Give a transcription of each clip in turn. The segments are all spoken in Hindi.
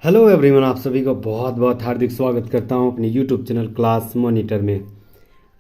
हेलो एवरीवन, आप सभी को बहुत बहुत हार्दिक स्वागत करता हूं अपने यूट्यूब चैनल क्लास मॉनिटर में।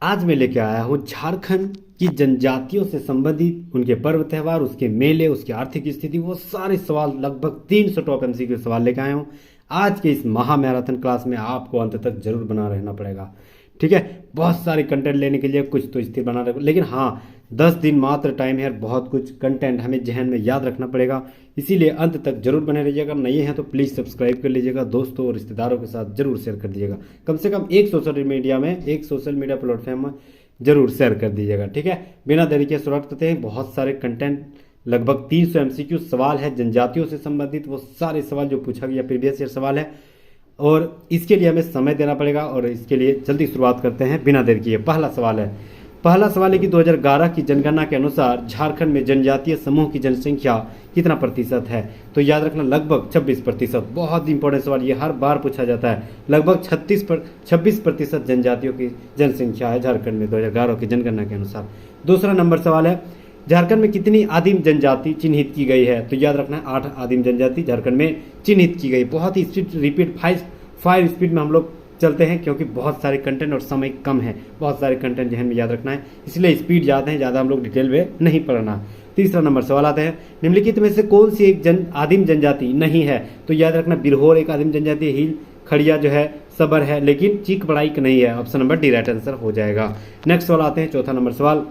आज मैं लेके आया हूं झारखंड की जनजातियों से संबंधित उनके पर्व त्यौहार, उसके मेले, उसकी आर्थिक स्थिति, वो सारे सवाल लगभग 300 टॉप एमसीक्यू सवाल लेके आया हूं। आज के इस महा मैराथन क्लास में आपको अंत तक जरूर बना रहना पड़ेगा, ठीक है। बहुत सारे कंटेंट लेने के लिए कुछ तो स्थिर बना रहे, लेकिन हाँ 10 दिन मात्र टाइम है, बहुत कुछ कंटेंट हमें जहन में याद रखना पड़ेगा, इसीलिए अंत तक जरूर बने रहिएगा। नए हैं तो प्लीज़ सब्सक्राइब कर लीजिएगा, दोस्तों और रिश्तेदारों के साथ जरूर शेयर कर दीजिएगा। कम से कम एक सोशल मीडिया प्लेटफॉर्म में जरूर शेयर कर दीजिएगा, ठीक है। बिना देरी के शुरुआत करते हैं। बहुत सारे कंटेंट, लगभग 300 एमसीक्यू सवाल है जनजातियों से संबंधित, वो सारे सवाल जो पूछा गया प्रीवियस ईयर सवाल है, और इसके लिए हमें समय देना पड़ेगा, और इसके लिए जल्दी शुरुआत करते हैं बिना देर किए। पहला सवाल है कि 2011 की जनगणना के अनुसार झारखंड में जनजातीय समूह की जनसंख्या कितना प्रतिशत है? तो याद रखना लगभग 26%। बहुत इंपॉर्टेंट सवाल, ये हर बार पूछा जाता है। लगभग 26% जनजातियों की जनसंख्या है झारखंड में 2011 की जनगणना के अनुसार। दूसरा नंबर सवाल है, झारखंड में कितनी आदिम जनजाति चिन्हित की गई है? तो याद रखना है 8 आदिम जनजाति झारखंड में चिन्हित की गई। बहुत ही स्पीड रिपीट 5 स्पीड में हम लोग चलते हैं, क्योंकि बहुत सारे कंटेंट और समय कम है, बहुत सारे कंटेंट जहन में याद रखना है, इसलिए स्पीड ज़्यादा है, ज़्यादा हम लोग डिटेल में नहीं पढ़ना। तीसरा नंबर सवाल आता है, निम्नलिखित में से कौन सी एक आदिम जनजाति नहीं है? तो याद रखना बिरहोर एक आदिम जनजाति, हिल खड़िया जो है सबर है, लेकिन चीक बड़ाइक नहीं है। Option number D right answer हो जाएगा। नेक्स्ट सवाल आते हैं, चौथा नंबर सवाल,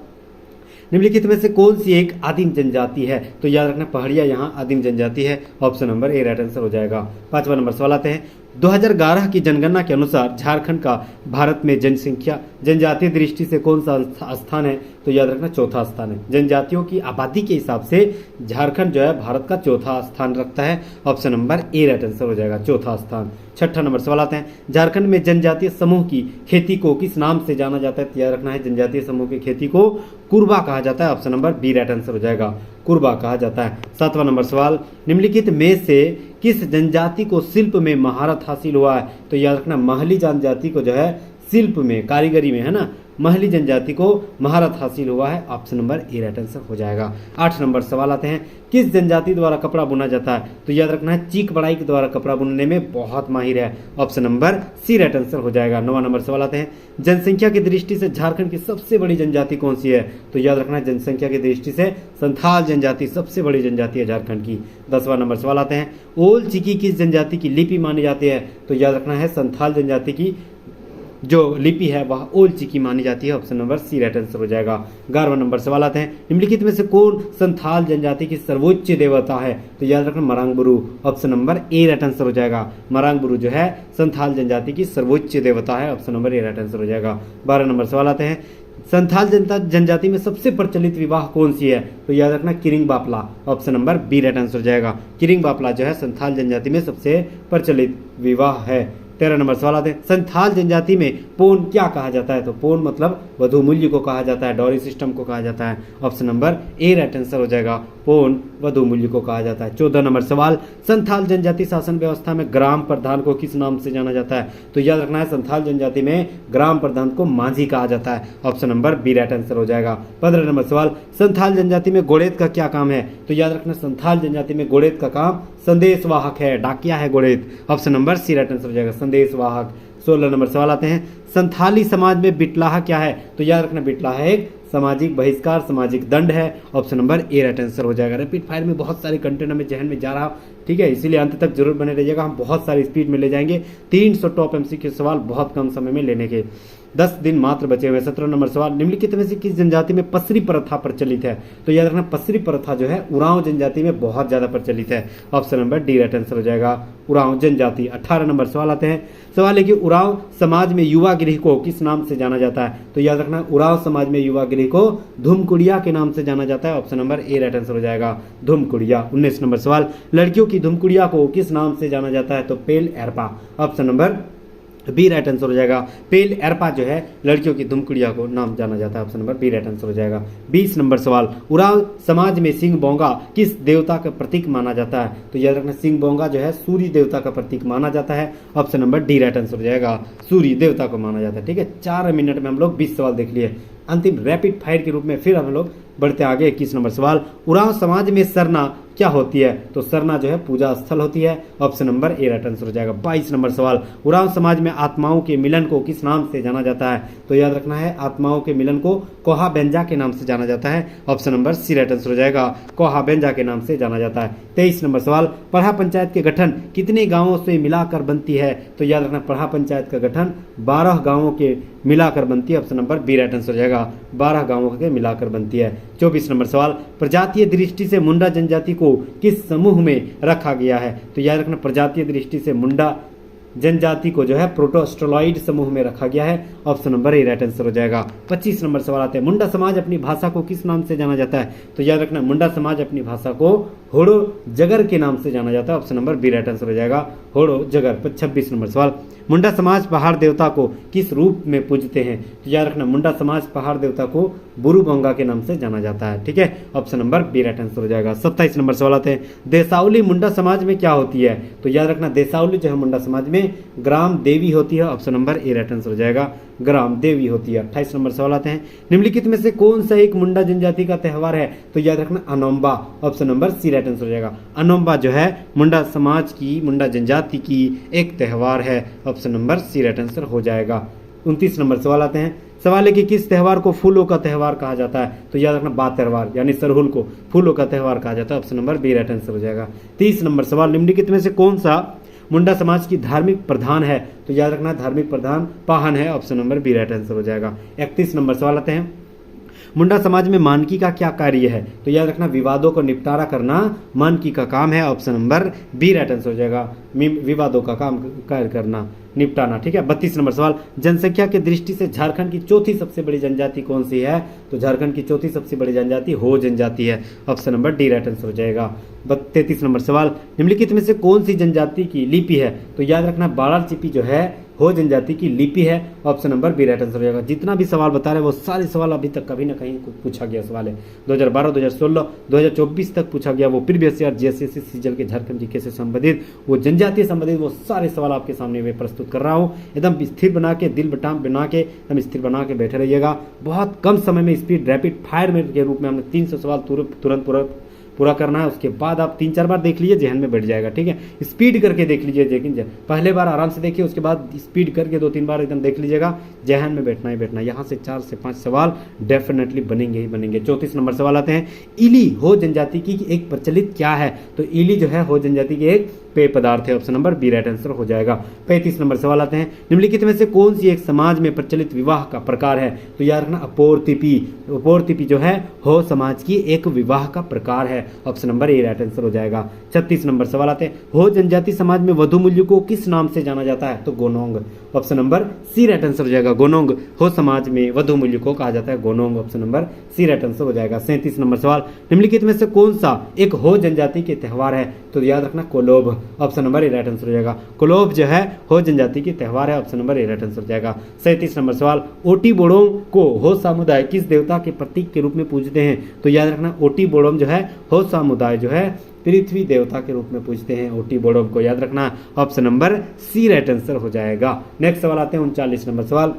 निम्नलिखित में से कौन सी एक आदिम जनजाति है? तो याद रखना पहाड़िया यहाँ आदिम जनजाति है। Option number A right answer हो जाएगा। पांचवा नंबर सवाल आते हैं, 2011 की जनगणना के अनुसार झारखंड का भारत में जनसंख्या जनजातीय दृष्टि से कौन सा स्थान है? तो याद रखना चौथा स्थान है। जनजातियों की आबादी के हिसाब से झारखंड जो है भारत का चौथा स्थान रखता है। Option number A right answer हो जाएगा, चौथा स्थान। छठा नंबर सवाल आते हैं, झारखंड में जनजातीय समूह की खेती को किस नाम से जाना जाता है? तो याद रखना है जनजातीय समूह की खेती को कुरबा कहा जाता है। Option number B right answer हो जाएगा, कुरबा कहा जाता है। सातवां नंबर सवाल, निम्नलिखित में से किस जनजाति को शिल्प में महारत हासिल हुआ है? तो याद रखना महली जनजाति को जो है शिल्प में, कारीगरी में, है ना, महली जनजाति को महारत हासिल हुआ है। Option number A right answer हो जाएगा। 8 नंबर सवाल आते हैं, किस जनजाति द्वारा कपड़ा बुना जाता है? तो याद रखना है चीक बड़ाई के द्वारा कपड़ा बुनने में बहुत माहिर है। Option number C right answer हो जाएगा। 9वां नंबर सवाल आते हैं, जनसंख्या की दृष्टि से झारखंड की सबसे बड़ी जनजाति कौन सी है? तो याद रखना है जनसंख्या की दृष्टि से संथाल जनजाति सबसे बड़ी जनजाति है झारखंड की। 10वां नंबर सवाल आते हैं, ओल चिकी किस जनजाति की लिपि मानी जाती है? तो याद रखना है संथाल जनजाति की जो लिपि है वह ओल चिकी मानी जाती है। Option number C right answer हो जाएगा। 11वां नंबर सवाल आते हैं, निम्नलिखित में से कौन संथाल जनजाति की सर्वोच्च देवता है? तो याद रखना मरांग बुरु। Option number A right answer हो जाएगा। मरांग बुरु जो है संथाल जनजाति की सर्वोच्च देवता है। Option number A right answer हो जाएगा। 12 नंबर सवाल आते हैं, संथाल जनजाति में सबसे प्रचलित विवाह कौन सी है? तो याद रखना किरिंग बापला। Option number B right answer हो जाएगा। किरिंग बापला जो है संथाल जनजाति में सबसे प्रचलित विवाह है। 13 नंबर सवाल आते हैं, संथाल जनजाति में पोन क्या कहा जाता है? तो पोन मतलब वधु मूल्य को कहा जाता है, डॉरी सिस्टम को कहा जाता है। Option number A right answer हो जाएगा, पोन वधु मूल्य को कहा जाता है। 14 नंबर सवाल, संथाल जनजाति शासन व्यवस्था में ग्राम प्रधान को किस नाम से जाना जाता है? तो याद रखना है संथाल जनजाति में ग्राम प्रधान को माझी कहा जाता है। Option number B right answer हो जाएगा। 15 नंबर सवाल, संथाल जनजाति में गोड़ेत का क्या काम है? तो याद रखना संथाल जनजाति में गोड़ेत का काम संदेश वाहक है, डाकिया है गोड़ेत। Option number C right answer हो जाएगा, संदेश वाहक। 16 नंबर सवाल आते हैं, संथाली समाज में बिटलाहा क्या है? तो याद रखना बिटलाहा एक सामाजिक बहिष्कार, सामाजिक दंड है। Option number A right answer हो जाएगा। रैपिड फायर में बहुत सारे कंटेंट हमें जहन में जा रहा, ठीक है, इसीलिए अंत तक जरूर बने रहिएगा। हम बहुत सारी स्पीड में ले जाएंगे। 300 टॉप एमसीक्यू सवाल बहुत कम समय में लेने के 10 दिन मात्र बचे हुए। 17 नंबर सवाल, निम्नलिखित में से किस जनजाति में पसरी प्रथा प्रचलित है? तो याद रखना पसरी प्रथा जो है उरांव जनजाति में बहुत ज्यादा प्रचलित है। Option number D right answer हो जाएगा, उरांव जनजाति। 18 नंबर सवाल आते हैं, सवाल है कि उरांव समाज में युवा गृह को किस नाम से जाना जाता है? तो याद रखना उरांव समाज में युवा गृह को धूमकुड़िया के नाम से जाना जाता है। Option number A right answer हो जाएगा, धूमकुड़िया। 19 नंबर सवाल, लड़कियों की धूमकुड़िया को किस नाम से जाना जाता है? तो पेल एरपा। Option number B right answer हो जाएगा, पेल एरपा जो है लड़कियों की धूमकुड़िया को नाम जाना जाता है। Option number B right answer हो जाएगा। 20 नंबर सवाल, उरांव समाज में सिंह बोंगा किस देवता का प्रतीक माना जाता है? तो याद रखना सिंह बोंगा जो है सूर्य देवता का प्रतीक माना जाता है। Option number D right answer हो जाएगा, सूर्य देवता को माना जाता है। ठीक है, 4 मिनट में हम लोग 20 सवाल देख लिए। अंतिम रैपिड फायर के रूप में फिर हम लोग बढ़ते आगे। 21 नंबर सवाल, उरांव समाज में सरना क्या होती है? तो सरना जो है पूजा स्थल होती है। Option number A right answer हो जाएगा। 22 नंबर सवाल, उरांव समाज में आत्माओं के मिलन को किस नाम से जाना जाता है? तो याद रखना है, आत्माओं के मिलन को कोहा बेंजा के नाम से जाना जाता है। Option number C right answer हो जाएगा, कोहा बेंजा के नाम से जाना जाता है। 23 नंबर सवाल, पढ़ा पंचायत के गठन कितने गांवों से मिलाकर बनती है? तो याद रखना, पढ़ा पंचायत का गठन 12 गांवों के मिलाकर बनती है। Option number B right answer हो जाएगा, 12 गांवों के मिलाकर बनती है। 24 नंबर सवाल, प्रजातीय दृष्टि से मुंडा जनजाति को किस समूह में रखा गया है? तो याद रखना, प्रजातीय दृष्टि से मुंडा जनजाति को जो है प्रोटोस्टोलॉइड समूह में रखा गया है। Option number A right answer हो जाएगा। 25 नंबर सवाल आते हैं, मुंडा समाज अपनी भाषा को किस नाम से जाना जाता है? तो याद रखना, मुंडा समाज अपनी भाषा को होड़ो जगर के नाम से जाना जाता है। Option number B right answer हो जाएगा, होड़ो जगर। 26 नंबर सवाल, मुंडा समाज पहाड़ देवता को किस रूप में पूजते हैं? तो याद रखना, मुंडा समाज पहाड़ देवता को बुरुबंगा के नाम से जाना जाता है। ठीक है, option number B right answer हो जाएगा। 27 नंबर सवाल आते हैं, देसावली मुंडा समाज में क्या होती है? तो याद रखना, देसावली जो है मुंडा समाज में ग्राम देवी होती है। Option number A right answer हो जाएगा, ग्राम देवी होती है। 28 नंबर सवाल आते हैं, निम्नलिखित में से कौन सा एक मुंडा जनजाति का त्यौहार है? तो याद रखना, अनोम्बा। Option number C right answer हो जाएगा, अनोम्बा जो है मुंडा समाज की, मुंडा जनजाति की एक त्यौहार है। Option number C right answer हो जाएगा। 29 नंबर सवाल आते हैं, सवाल है कि किस त्यौहार को फूलों का त्यौहार कहा जाता है? तो याद रखना, बात त्यौहार यानी सरहुल को फूलों का त्यौहार कहा जाता है। Option number B right answer हो जाएगा। 30 नंबर सवाल, निम्नलिखित में से कौन सा मुंडा समाज की धार्मिक प्रधान है? तो याद रखना, धार्मिक प्रधान पाहन है। Option number B right answer हो जाएगा। 31 नंबर सवाल आते हैं, मुंडा समाज में मानकी का क्या कार्य है? तो याद रखना, विवादों को निपटारा करना मानकी का काम है। Option number B right answer हो जाएगा, विवादों का काम कार्य करना, निपटाना। ठीक है। 32 नंबर सवाल, जनसंख्या की दृष्टि से झारखंड की चौथी सबसे बड़ी जनजाति कौन सी है? तो झारखंड की चौथी सबसे बड़ी जनजाति हो जनजाति है। Option number D right answer हो जाएगा। 33 नंबर सवाल, निम्नलिखित में से कौन सी जनजाति की लिपि है? तो याद रखना, बाड़ार चिपी जो है हो जनजाति की लिपि है। Option number B right answer हो जाएगा। जितना भी सवाल बता रहे हैं वो सारे सवाल अभी तक कभी ना कहीं पूछा गया सवाल है। 2012, 2016, 2024 तक पूछा गया वो प्रीवियस ईयर जीएसएससी सीजल के झारखंड जीके से संबंधित वो जनजातीय संबंधित वो सारे सवाल आपके सामने मैं प्रस्तुत कर रहा हूँ। एकदम स्थिर बना के, दिल बना के एकदम स्थिर बना के बैठे रहिएगा। बहुत कम समय में स्पीड रैपिड फायर में के रूप में हमने 300 सवाल तुरंत पूरा करना है। उसके बाद आप 3-4 बार देख लीजिए, जहन में बैठ जाएगा। ठीक है, स्पीड करके देख लीजिए, लेकिन पहले बार आराम से देखिए, उसके बाद स्पीड करके 2-3 बार एकदम देख लीजिएगा, जहन में बैठना ही बैठना। यहाँ से 4 से 5 सवाल डेफिनेटली बनेंगे ही बनेंगे। 34 नंबर सवाल आते हैं, इली हो जनजाति की एक प्रचलित क्या है? तो इली जो है हो जनजाति की एक पेय पदार्थ है। Option number B right answer हो जाएगा। 35 नंबर सवाल आते हैं, निम्नलिखित में से कौन सी एक समाज में प्रचलित विवाह का प्रकार है? तो याद रखना, अपोरतिपी। अपोरतिपी जो है हो समाज की एक विवाह का प्रकार है। Option number A right answer हो जाएगा। 36 नंबर सवाल आते हैं, हो जनजाति समाज में वधु मूल्य को किस नाम से जाना जाता है? तो गोनोंग। Option number C right answer हो जाएगा, गोनोंग। हो समाज में वधु मूल्य को कहा जाता है गोनोंग। Option number C right answer हो जाएगा। 37 नंबर सवाल, निम्नलिखित में से कौन सा एक हो जनजाति के त्यौहार है? तो याद रखना, कोलोब। Option number A right answer हो जाएगा। कोलोब जो है हो जनजाति की त्यौहार है। Option number A right answer हो जाएगा। 37 नंबर सवाल, ओटी बोड़ोम को हो समुदाय किस देवता के प्रतीक के रूप में पूजते हैं? तो याद रखना, ओटी बोड़ोम जो है हो समुदाय जो है पृथ्वी देवता के रूप में पूजते हैं ओटी बोड़ोम को। याद रखना, option number C right answer हो जाएगा। नेक्स्ट सवाल आते हैं 39 नंबर सवाल,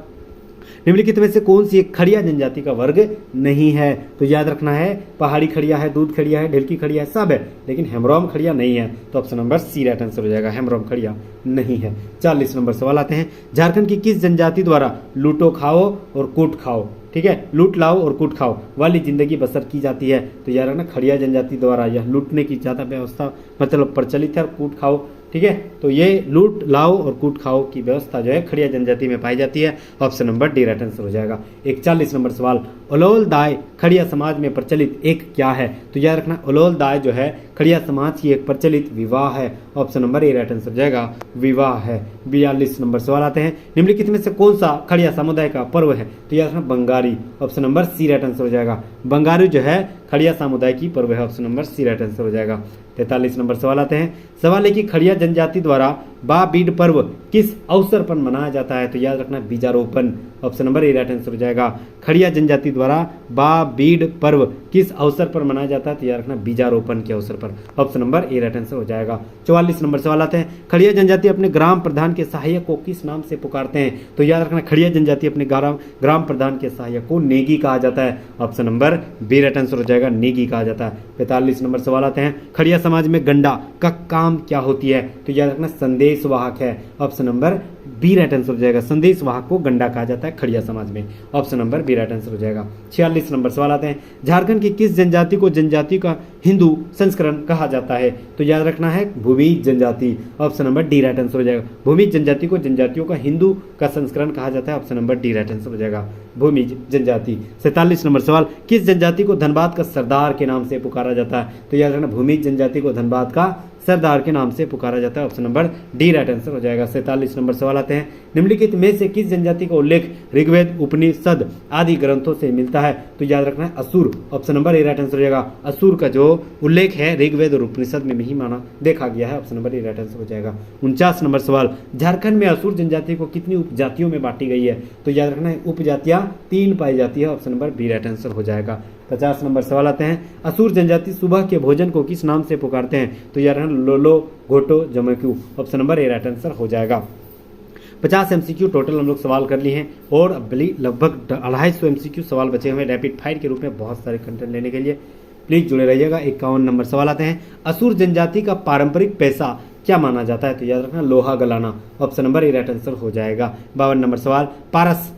निम्नलिखित में से कौन सी एक खड़िया जनजाति का वर्ग नहीं है? तो याद रखना है, पहाड़ी खड़िया है, दूध खड़िया है, ढिलकी खड़िया है, सब है, लेकिन हेमरोम खड़िया नहीं है। तो option number C right answer हो जाएगा, हेमरोम खड़िया नहीं है। 40 नंबर सवाल आते हैं, झारखंड की किस जनजाति द्वारा लूटो खाओ और कूट खाओ, ठीक है, लूट लाओ और कूट खाओ वाली जिंदगी बसर की जाती है? तो यार है ना, खड़िया जनजाति द्वारा यह लूटने की ज्यादा व्यवस्था मतलब प्रचलित है और कूट खाओ, ठीक है, तो ये लूट लाओ और कूट खाओ की व्यवस्था जो है खड़िया जनजाति में पाई जाती है। Option number D right answer हो जाएगा। 41 नंबर सवाल, ओलोल दाय खड़िया समाज में प्रचलित एक क्या है? तो याद रखना, ओलोल दाय जो है खड़िया समाज की एक प्रचलित विवाह है। Option number A right answer हो जाएगा, विवाह है। 42 नंबर सवाल आते हैं, निम्नलिखित में से कौन सा खड़िया समुदाय का पर्व है? तो याद रखना, बंगारी। Option number C right answer हो जाएगा, बंगारी जो है खड़िया समुदाय की पर्व है। Option number C right answer हो जाएगा। 43 नंबर सवाल आते हैं, सवाल है कि खड़िया जनजाति द्वारा बा बीड पर्व किस अवसर पर मनाया जाता है? तो याद रखना बीजारोपण, option number A right answer हो जाएगा। खड़िया जनजाति द्वारा बा बीड पर्व किस अवसर पर मनाया जाता है? तो याद रखना बीजारोपण के अवसर पर, option number A right answer हो जाएगा। 44 नंबर सवाल आते हैं, खड़िया जनजाति अपने ग्राम प्रधान के सहायक को किस नाम से पुकारते हैं? तो याद रखना खड़िया जनजाति अपने ग्राम प्रधान के सहायक को नेगी कहा जाता है, option number B right answer हो जाएगा, नेगी कहा जाता है। 45 नंबर सवाल आते हैं, खड़िया समाज में गंडा का काम क्या होती है? तो याद रखना संदेश वाहक है, option number B right answer हो जाएगा। संदेश वाहक को गंडा कहा जाता है खड़िया समाज में, option number B right answer हो जाएगा। 46 नंबर सवाल आते हैं, झारखंड की किस जनजाति को जनजाति का हिंदू संस्करण कहा जाता है? तो याद रखना है भूमिज जनजाति, option number D right answer हो जाएगा। भूमिज जनजाति को जनजातियों का हिंदू का संस्करण कहा जाता है, option number D right answer हो जाएगा, भूमिज जनजाति। 47 नंबर सवाल, किस जनजाति को धनबाद का सरदार के नाम से पुकारा जाता है? तो याद रखना भूमिज जनजाति को धनबाद का सरदार के नाम से पुकारा जाता है, option number D right answer हो जाएगा। 47 नंबर सवाल आते हैं, निम्नलिखित में से किस जनजाति का उल्लेख ऋग्वेद, उपनिषद आदि ग्रंथों से मिलता है? तो याद रखना है असुर, option number A right answer हो जाएगा। असुर का जो उल्लेख है ऋग्वेद और उपनिषद में ही माना देखा गया है, option number A right answer हो जाएगा। 49 नंबर सवाल, झारखंड में असुर जनजाति को कितनी उपजातियों में बांटी गई है? तो याद रखना है उपजातियां 3 पाई जाती है, option number B right answer हो जाएगा। 50 नंबर सवाल आते हैं, असुर जनजाति सुबह के भोजन को किस नाम से पुकारते हैं? तो याद रखना लोलो घोटो जमक्यू, option number A right answer हो जाएगा। 50 एमसीक्यू टोटल हम लोग सवाल कर लिए हैं और अब लगभग 250 एमसीक्यू सवाल बचे हुए हैं रैपिड फायर के रूप में बहुत सारे कंटेंट लेने के लिए, प्लीज जुड़े रहिएगा। 51 नंबर सवाल आते हैं, असुर जनजाति का पारंपरिक पैसा क्या माना जाता है? तो याद रखना लोहा गलाना, option number A right answer हो जाएगा। 52 नंबर सवाल, पारस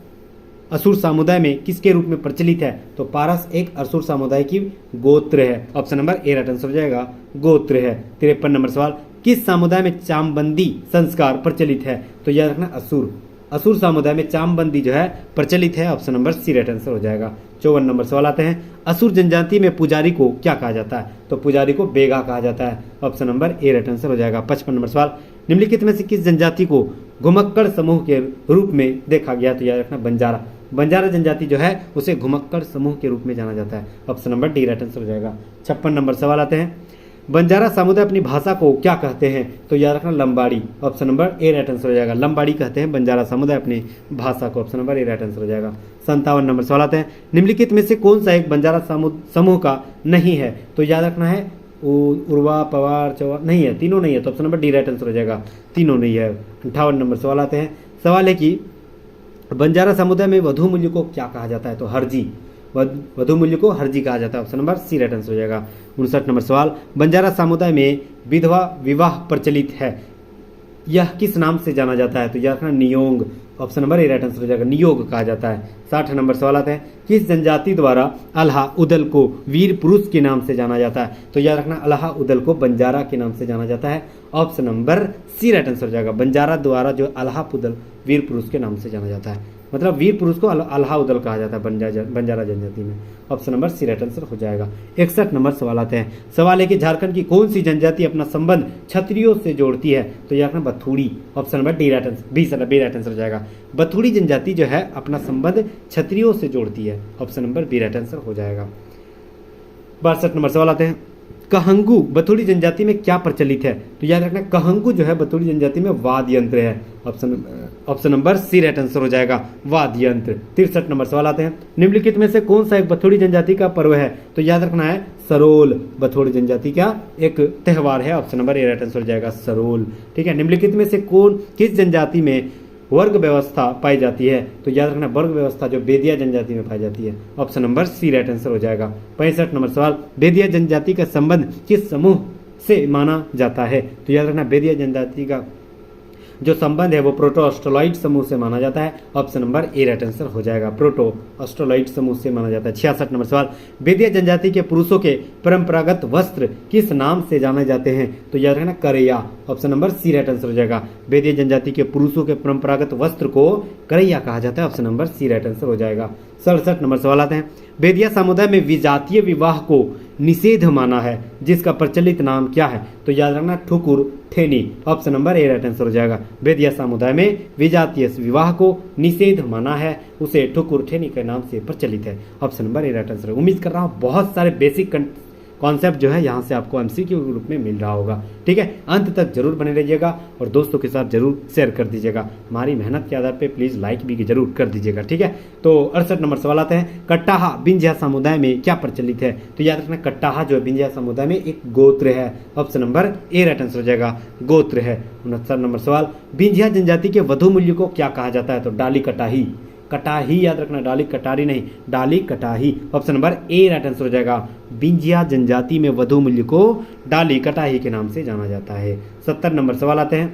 असुर समुदाय में किसके रूप में प्रचलित है? तो पारस एक असुर समुदाय की गोत्र है, option number A right answer हो जाएगा, गोत्र है। 53 नंबर सवाल, किस समुदाय में चामबंदी संस्कार प्रचलित है? तो याद रखना असुर समुदाय में चामबंदी जो है प्रचलित है, option number C right answer हो जाएगा। 54 नंबर सवाल आते हैं, असुर जनजाति में पुजारी को क्या कहा जाता है? तो पुजारी को बेगा कहा जाता है, option number A right answer हो जाएगा। 55 नंबर सवाल, निम्नलिखित में से किस जनजाति को घुमक्कड़ समूह के रूप में देखा गया? तो याद रखना बंजारा जनजाति जो है उसे घुमक्कड़ समूह के रूप में जाना जाता है, option number D right answer हो जाएगा। 56 नंबर सवाल आते हैं, बंजारा समुदाय अपनी भाषा को क्या कहते हैं? तो याद रखना लंबाड़ी, option number A right answer हो जाएगा। लंबाड़ी कहते हैं बंजारा समुदाय अपनी भाषा को, option number A right answer हो जाएगा। 57 नंबर सवाल आते हैं, निम्नलिखित में से कौन सा एक बंजारा समूह का नहीं है? तो याद रखना है उर्वा पवार चौवा नहीं है, तीनों नहीं है, तो option number D right answer हो जाएगा, तीनों नहीं है। 58 नंबर सवाल आते हैं, सवाल है कि बंजारा समुदाय में वधु मूल्य को क्या कहा जाता है? तो हरजी, वधु मूल्य को हरजी कहा जाता है, option number C right answer हो जाएगा। 59 नंबर सवाल, बंजारा समुदाय में विधवा विवाह प्रचलित है, यह किस नाम से जाना जाता है? तो याद रखना नियोग, option number A right answer हो जाएगा, नियोग कहा जाता है। 60 नंबर सवाल आते हैं, किस जनजाति द्वारा अल्हा उदल को वीर पुरुष के नाम से जाना जाता है? तो याद रखना अल्हा उदल को बंजारा के नाम से जाना जाता है, option number C right answer हो जाएगा। बंजारा द्वारा जो अल्हा उदल वीर पुरुष के नाम से जाना जाता है, मतलब वीर पुरुष को अल्हा उदल कहा जाता है बंजारा जनजाति में, option number C right answer हो जाएगा। 61 नंबर सवाल आते हैं, सवाल है कि झारखंड की कौन सी जनजाति अपना संबंध क्षत्रियों से जोड़ती है? तो याद रखना बथुड़ी, option number D right answer B right answer हो जाएगा। बथुड़ी जनजाति जो है अपना संबंध क्षत्रियों से जोड़ती है, option number B right answer हो जाएगा। 62 नंबर सवाल आते हैं, कहंगू बथुड़ी जनजाति में क्या प्रचलित है? तो याद रखना कहंगू जो है बथुड़ी जनजाति में वाद्य यंत्र है, option number C right answer हो जाएगा, वाद्य यंत्र। 63 नंबर सवाल आते हैं, निम्नलिखित में से कौन सा एक बथुड़ी जनजाति का पर्व है? तो याद रखना है सरोल, बथुड़ी जनजाति का एक त्यौहार है, option number A right answer हो जाएगा, सरोल। ठीक है, निम्नलिखित में से किस जनजाति में वर्ग व्यवस्था पाई जाती है? तो याद रखना वर्ग व्यवस्था जो बेदिया जनजाति में पाई जाती है, option number C right answer हो जाएगा। 65 नंबर सवाल, बेदिया जनजाति का संबंध किस समूह से माना जाता है? तो याद रखना बेदिया जनजाति का जो संबंध है वो प्रोटो ऑस्ट्रोलॉइड समूह से माना जाता है, option number A right answer हो जाएगा, प्रोटो ऑस्ट्रोलॉइड समूह से माना जाता है। 66 नंबर सवाल, बेदिया जनजाति के पुरुषों के परंपरागत वस्त्र किस नाम से जाने जाते हैं? तो याद रखना करैया, option number C right answer हो जाएगा। बेदिया जनजाति के पुरुषों के परंपरागत वस्त्र को करैया कहा जाता है, option number C right answer हो जाएगा। 67 नंबर सवाल आते हैं, बेदिया समुदाय में विजातीय विवाह को निषेध माना है, जिसका प्रचलित नाम क्या है? तो याद रखना ठुकुर ठेनी, option number A right answer हो जाएगा। बेदिया समुदाय में विजातीय विवाह को निषेध माना है, उसे ठुकुर ठेनी के नाम से प्रचलित है, option number A right answer. उम्मीद कर रहा हूँ बहुत सारे बेसिक कॉन्सेप्ट जो है यहाँ से आपको एमसीक्यू के रूप में मिल रहा होगा। ठीक है, अंत तक जरूर बने रहिएगा और दोस्तों के साथ जरूर शेयर कर दीजिएगा। हमारी मेहनत के आधार पर प्लीज़ लाइक भी जरूर कर दीजिएगा। ठीक है, तो 68 नंबर सवाल आते हैं, कट्टाहा बिंझिया समुदाय में क्या प्रचलित है? तो याद रखना कट्टाहा जो है बिंझिया समुदाय में एक गोत्र है। Option number A right answer हो जाएगा, गोत्र है। 69 नंबर सवाल, बिंझिया जनजाति के वधु मूल्य को क्या कहा जाता है? तो डाली कटाही, कटाही याद रखना, डाली कटारी नहीं, डाली कटाही। Option number A right answer हो जाएगा। बिंझिया जनजाति में वधु मूल्य को डाली कटाही के नाम से जाना जाता है। 70 नंबर सवाल आते हैं,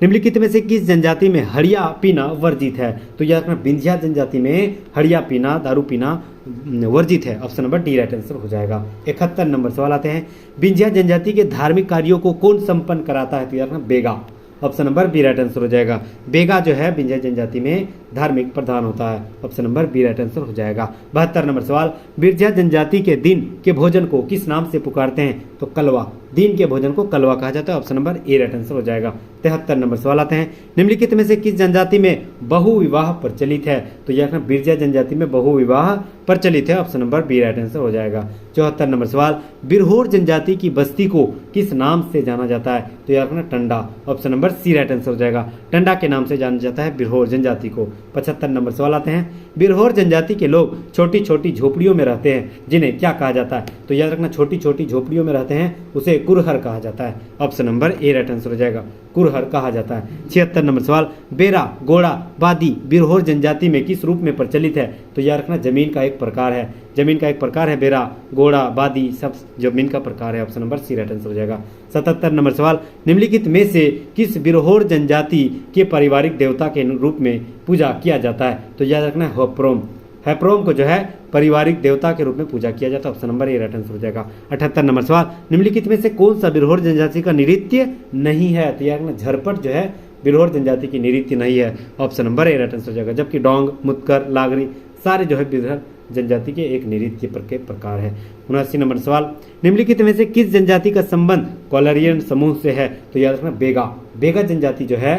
निम्नलिखित में से किस जनजाति में हड़िया पीना वर्जित है? तो याद रखना बिंझिया जनजाति में हड़िया पीना, दारू पीना वर्जित है। Option number D right answer हो जाएगा। 71 नंबर सवाल आते हैं, बिंझिया जनजाति के धार्मिक कार्यों को कौन संपन्न कराता है? तो याद रखना Baiga. Option number B right answer हो जाएगा। बेगा जो है बिंझिया जनजाति में धार्मिक प्रधान होता है। Option number B right answer हो जाएगा। 72 नंबर सवाल, बिंझिया जनजाति के दिन के भोजन को किस नाम से पुकारते हैं? तो कलवा, दिन के भोजन को कलवा कहा जाता है। Option number A right answer हो जाएगा। 73 नंबर सवाल आते हैं, निम्नलिखित में से किस जनजाति में बहु विवाह प्रचलित है? तो यह बिंझिया जनजाति में बहु विवाह प्रचलित है। Option number B right answer हो जाएगा। 74 नंबर सवाल, बिरहोर जनजाति की बस्ती को किस नाम से जाना जाता है? तो याद रखना टंडा। Option number C right answer हो जाएगा। टंडा के नाम से जाना जाता है बिरहोर जनजाति को। 75 नंबर सवाल आते हैं, बिरहोर जनजाति के लोग छोटी छोटी झोपड़ियों में रहते हैं, जिन्हें क्या कहा जाता है? तो याद रखना छोटी छोटी झोपड़ियों में रहते हैं, उसे कुरहर कहा जाता है। Option number A right answer हो जाएगा, कुरहर कहा जाता है। 76 नंबर सवाल, बेरा, गोड़ा, बादी बिरहोर जनजाति में किस रूप में प्रचलित है? तो याद रखना जमीन का एक प्रकार है, जमीन का एक प्रकार है बेरा, गोड़ा, बादी सब जमीन का प्रकार है। Option number C right answer हो जाएगा। 77 नंबर सवाल, निम्नलिखित में से किस बिरहोर जनजाति के पारिवारिक देवता के रूप में पूजा किया जाता है? तो याद रखना हैप्रोम, हैप्रोम को जो है पारिवारिक देवता के रूप में पूजा किया जाता है। Option number A right answer हो जाएगा। 78 नंबर सवाल, निम्नलिखित में से कौन सा बिरहोर जनजाति का नृत्य नहीं है? तो याद रखना झरपट जो है बिरहोर जनजाति की नृत्य नहीं है। Option number A right answer हो जाएगा। जबकि डोंग, मुत्कर, लागरी सारे जो है बिरहोर जनजाति के एक नृत्य के प्रकार है। 79 नंबर सवाल, निम्नलिखित में से किस जनजाति का संबंध कॉलरियन समूह से है? तो याद रखना बेगा, बेगा जनजाति जो है